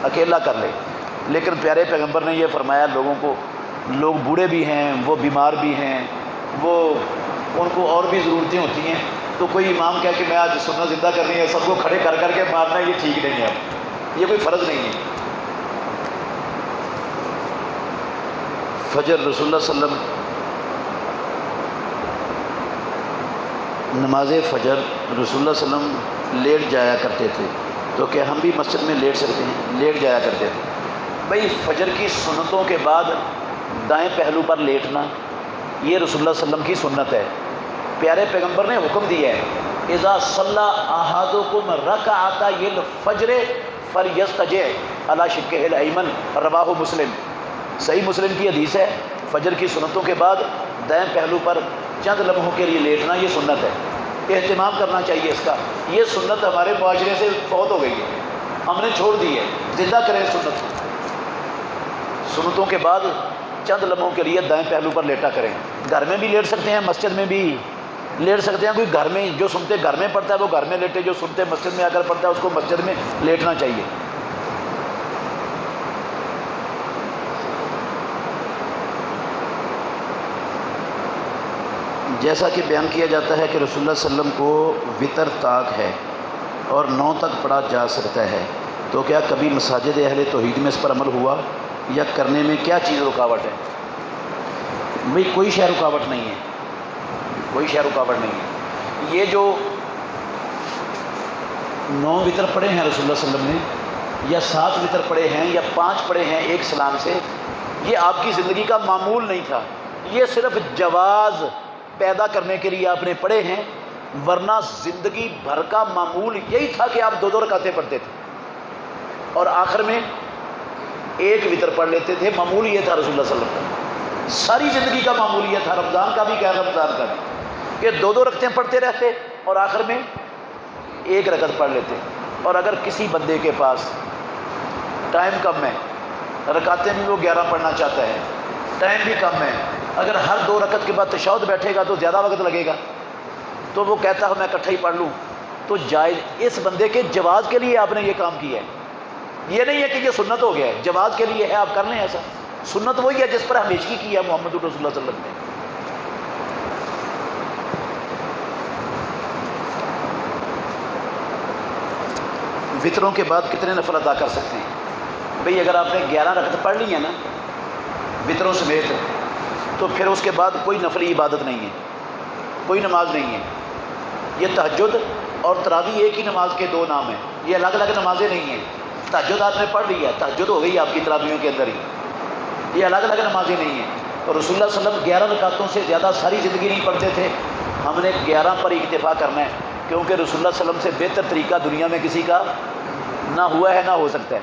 اکیلا کر لے، لیکن پیارے پیغمبر نے یہ فرمایا لوگوں کو، لوگ بوڑھے بھی ہیں، وہ بیمار بھی ہیں، وہ ان کو اور بھی ضرورتیں ہوتی ہیں، تو کوئی امام کہہ کہ میں آج سنت زندہ کرنی ہے، سب کو کھڑے کر کے مارنا، یہ ٹھیک نہیں ہے، یہ کوئی فرض نہیں ہے۔ فجر رسول اللہ صلی اللہ علیہ وسلم، نماز فجر رسول اللہ صلی اللہ علیہ وسلم لیٹ جایا کرتے تھے، تو کہ ہم بھی مسجد میں لیٹ سکتے ہیں؟ لیٹ جایا کرتے تھے۔ بھئی فجر کی سنتوں کے بعد دائیں پہلو پر لیٹنا یہ رسول اللہ صلی اللہ علیہ وسلم کی سنت ہے، پیارے پیغمبر نے حکم دیا ہے، اذا صلی احدکم رکعتي الفجر فلیضطجع علی شقہ الایمن، رواہ مسلم، صحیح مسلم کی حدیث ہے، فجر کی سنتوں کے بعد دائیں پہلو پر چند لمحوں کے لیے لیٹنا یہ سنت ہے، اہتمام کرنا چاہیے اس کا۔ یہ سنت ہمارے معاشرے سے فوت ہو گئی ہے، ہم نے چھوڑ دی ہے، زندہ کریں سنت، سنتوں کے بعد چند لمحوں کے لیے دائیں پہلو پر لیٹا کریں۔ گھر میں بھی لیٹ سکتے ہیں، مسجد میں بھی لیٹ سکتے ہیں، کوئی گھر میں جو سنتے گھر میں پڑھتا ہے وہ گھر میں لیٹے، جو سنتے مسجد میں آ کر پڑھتا ہے اس کو مسجد میں لیٹنا چاہیے۔ جیسا کہ بیان کیا جاتا ہے کہ رسول اللہ صلی اللہ علیہ وسلم کو وطر طاق ہے اور 9 تک پڑھا جا سکتا ہے، تو کیا کبھی مساجد اہل توحید میں اس پر عمل ہوا یا کرنے میں کیا چیز رکاوٹ ہے؟ بھئی کوئی شے رکاوٹ نہیں ہے، کوئی شے رکاوٹ نہیں ہے۔ یہ جو 9 وطر پڑھے ہیں رسول اللہ صلی اللہ علیہ وسلم نے، یا 7 وطر پڑھے ہیں، یا 5 پڑھے ہیں ایک سلام سے، یہ آپ کی زندگی کا معمول نہیں تھا، یہ صرف جواز پیدا کرنے کے لیے آپ نے پڑھے ہیں، ورنہ زندگی بھر کا معمول یہی تھا کہ آپ 2 رکعتیں پڑھتے تھے اور آخر میں ایک وطر پڑھ لیتے تھے۔ معمول یہ تھا رسول اللہ صلی اللہ علیہ وسلم کا، ساری زندگی کا معمول یہ تھا، رمضان کا بھی غیر رمضان کا بھی، کہ 2 رکعتیں پڑھتے رہتے اور آخر میں ایک رکعت پڑھ لیتے۔ اور اگر کسی بندے کے پاس ٹائم کم ہے، رکعتیں بھی وہ 11 پڑھنا چاہتا ہے، ٹائم بھی کم ہے، اگر ہر 2 رکعت کے بعد تشہد بیٹھے گا تو زیادہ وقت لگے گا، تو وہ کہتا ہے میں اکٹھا ہی پڑھ لوں، تو جائز، اس بندے کے جواز کے لیے آپ نے یہ کام کیا ہے، یہ نہیں ہے کہ یہ سنت ہو گیا ہے، جواز کے لیے ہے، آپ کر لیں ایسا۔ سنت وہی ہے جس پر ہمیشگی کی ہے محمد رسول اللہ صلی اللہ علیہ وسلم نے۔ وطروں کے بعد کتنے نفل ادا کر سکتے ہیں؟ بھئی اگر آپ نے 11 رکعت پڑھ لی ہیں نا وطروں سمیت، تو پھر اس کے بعد کوئی نفلی عبادت نہیں ہے، کوئی نماز نہیں ہے۔ یہ تہجد اور تراویح ایک ہی نماز کے 2 نام ہیں، یہ الگ الگ نمازیں نہیں ہیں۔ تہجد آپ نے پڑھ لی ہے، تہجد ہو گئی آپ کی تراویحوں کے اندر ہی، یہ الگ الگ نمازیں نہیں ہیں۔ اور رسول اللہ صلی اللہ علیہ وسلم 11 رکعتوں سے زیادہ ساری زندگی نہیں پڑھتے تھے، ہم نے 11 پر اکتفا کرنا ہے، کیونکہ رسول اللہ صلی اللہ علیہ وسلم سے بہتر طریقہ دنیا میں کسی کا نہ ہوا ہے نہ ہو سکتا ہے۔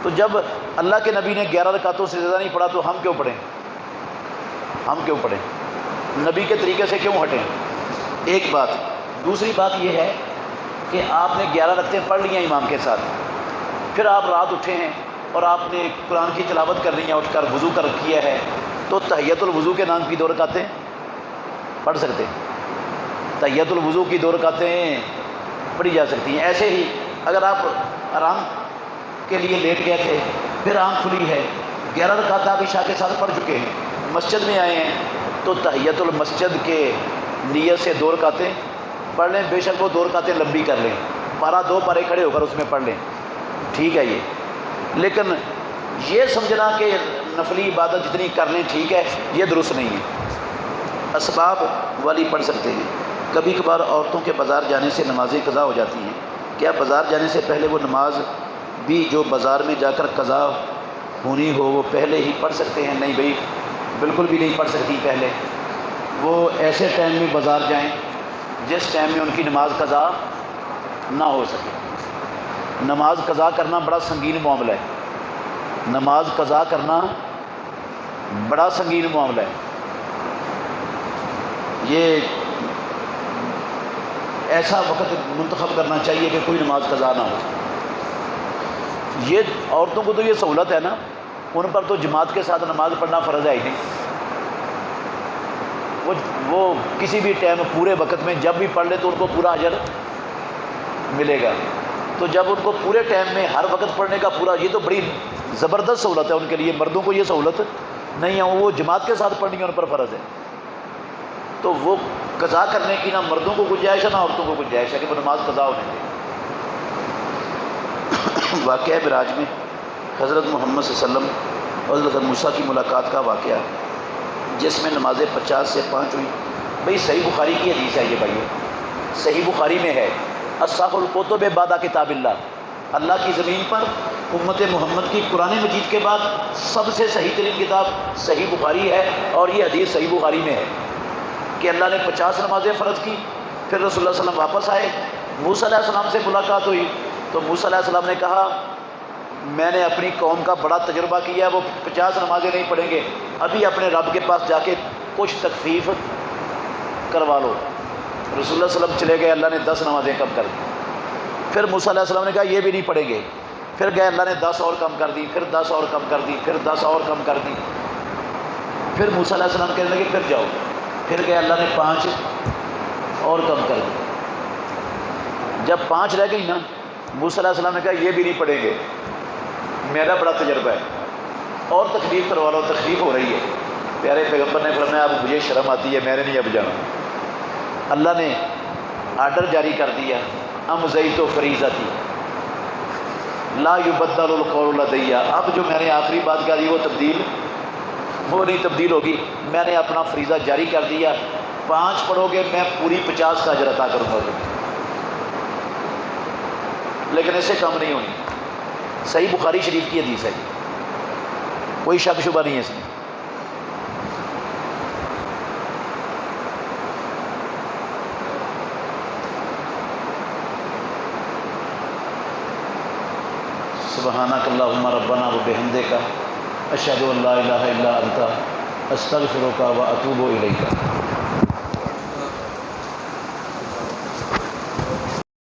تو جب اللہ کے نبی نے 11 رکعتوں سے زیادہ نہیں پڑھا تو ہم کیوں پڑھیں؟ ہم کیوں پڑھیں؟ نبی کے طریقے سے کیوں ہٹیں؟ ایک بات۔ دوسری بات یہ ہے کہ آپ نے 11 رکعتیں پڑھ لی ہیں امام کے ساتھ، پھر آپ رات اٹھے ہیں اور آپ نے قرآن کی تلاوت کرنی ہے، اٹھ کر وضو کر کیا ہے، تو تحیۃ الوضو کے نام کی 2 رکعتیں پڑھ سکتے ہیں، تحیۃ الوضو کی 2 رکعتیں پڑھی جا سکتی ہیں۔ ایسے ہی اگر آپ آرام کے لیے لیٹ گئے تھے، پھر آنکھ کھلی ہے، 11 رکعت آپ عشاء کے ساتھ پڑھ چکے ہیں، مسجد میں آئے ہیں، تو تحیۃ المسجد کے نیت سے 2 رکعتیں پڑھ لیں، بے شک وہ 2 رکعتیں لمبی کر لیں، پارا 2 پارے کھڑے ہو کر اس میں پڑھ لیں، ٹھیک ہے یہ۔ لیکن یہ سمجھنا کہ نفلی عبادت جتنی کر لیں ٹھیک ہے، یہ درست نہیں ہے۔ اسباب والی پڑھ سکتے ہیں۔ کبھی کبھار عورتوں کے بازار جانے سے نمازیں قضا ہو جاتی ہیں، کیا بازار جانے سے پہلے وہ نماز بھی جو بازار میں جا کر قضا ہونی ہو وہ پہلے ہی پڑھ سکتے ہیں؟ نہیں بھائی، بالکل بھی نہیں پڑھ سکتی پہلے۔ وہ ایسے ٹائم میں بازار جائیں جس ٹائم میں ان کی نماز قضا نہ ہو سکے۔ نماز قضا کرنا بڑا سنگین معاملہ ہے، نماز قضا کرنا بڑا سنگین معاملہ ہے۔ یہ ایسا وقت منتخب کرنا چاہیے کہ کوئی نماز قضا نہ ہو۔ یہ عورتوں کو تو یہ سہولت ہے نا، ان پر تو جماعت کے ساتھ نماز پڑھنا فرض ہے ہی نہیں، وہ کسی بھی ٹائم پورے وقت میں جب بھی پڑھ لے تو ان کو پورا اجر ملے گا۔ تو جب ان کو پورے ٹائم میں ہر وقت پڑھنے کا پورا، یہ تو بڑی زبردست سہولت ہے ان کے لیے، مردوں کو یہ سہولت نہیں ہے، وہ جماعت کے ساتھ پڑھنی ان پر فرض ہے۔ تو وہ قضا کرنے کی نہ مردوں کو گنجائش ہے نہ عورتوں کو گنجائش ہے کہ وہ نماز قضا ہونے دے۔ واقعہ معراج میں حضرت محمد صلی اللہ علیہ وسلم اور حضرت موسیٰ کی ملاقات کا واقعہ، جس میں نمازیں 50 سے 5 ہوئی۔ بھئی صحیح بخاری کی حدیث ہے یہ بھائیو، صحیح بخاری میں ہے، اصح الکتب بعد کتاب اللہ، اللہ کی زمین پر امت محمد کی قرآن مجید کے بعد سب سے صحیح ترین کتاب صحیح بخاری ہے، اور یہ حدیث صحیح بخاری میں ہے کہ اللہ نے 50 نمازیں فرض کی، پھر رسول اللہ صلی اللہ علیہ وسلم واپس آئے، موسیٰ علیہ السلام سے ملاقات ہوئی، تو موسیٰ علیہ السلام نے کہا میں نے اپنی قوم کا بڑا تجربہ کیا ہے، وہ 50 نمازیں نہیں پڑھیں گے، ابھی اپنے رب کے پاس جا کے کچھ تخفیف کروا لو۔ رسول اللہ صلی اللہ علیہ وسلم چلے گئے، اللہ نے 10 نمازیں کم کر دی، پھر موسیٰ علیہ السلام نے کہا یہ بھی نہیں پڑھیں گے، پھر گئے، اللہ نے 10 اور کم کر دی، پھر 10 اور کم کر دی، پھر 10 اور کم کر دی، پھر موسیٰ علیہ السلام کہنے لگے پھر جاؤ، پھر گئے، اللہ نے 5 اور کم کر دی۔ جب 5 رہ گئی نا، موسیٰ علیہ السلام نے کہا یہ بھی نہیں پڑھیں گے، میرا بڑا تجربہ ہے، اور تخفیف کروا لو، تخفیف ہو رہی ہے، پیارے پیغمبر نے فرمایا اب مجھے شرم آتی ہے، میں نے نہیں اب جانا۔ اللہ نے آرڈر جاری کر دیا، امضیت فریضتی لا یبدل القول لدی، اب جو میں نے آخری بات کہی وہ نہیں تبدیل ہوگی، میں نے اپنا فریضہ جاری کر دیا، 5 پڑھو گے میں پوری 50 کا اجر عطا کروں گا، لیکن ایسے کم نہیں ہونی۔ صحیح بخاری شریف کی حدیث ہے، کوئی شک شبہ نہیں ہے اس میں۔ سبحانک اللہم ربنا وبحمدک اشہد ان لا الہ الا انت استغفرک واتوب الیک۔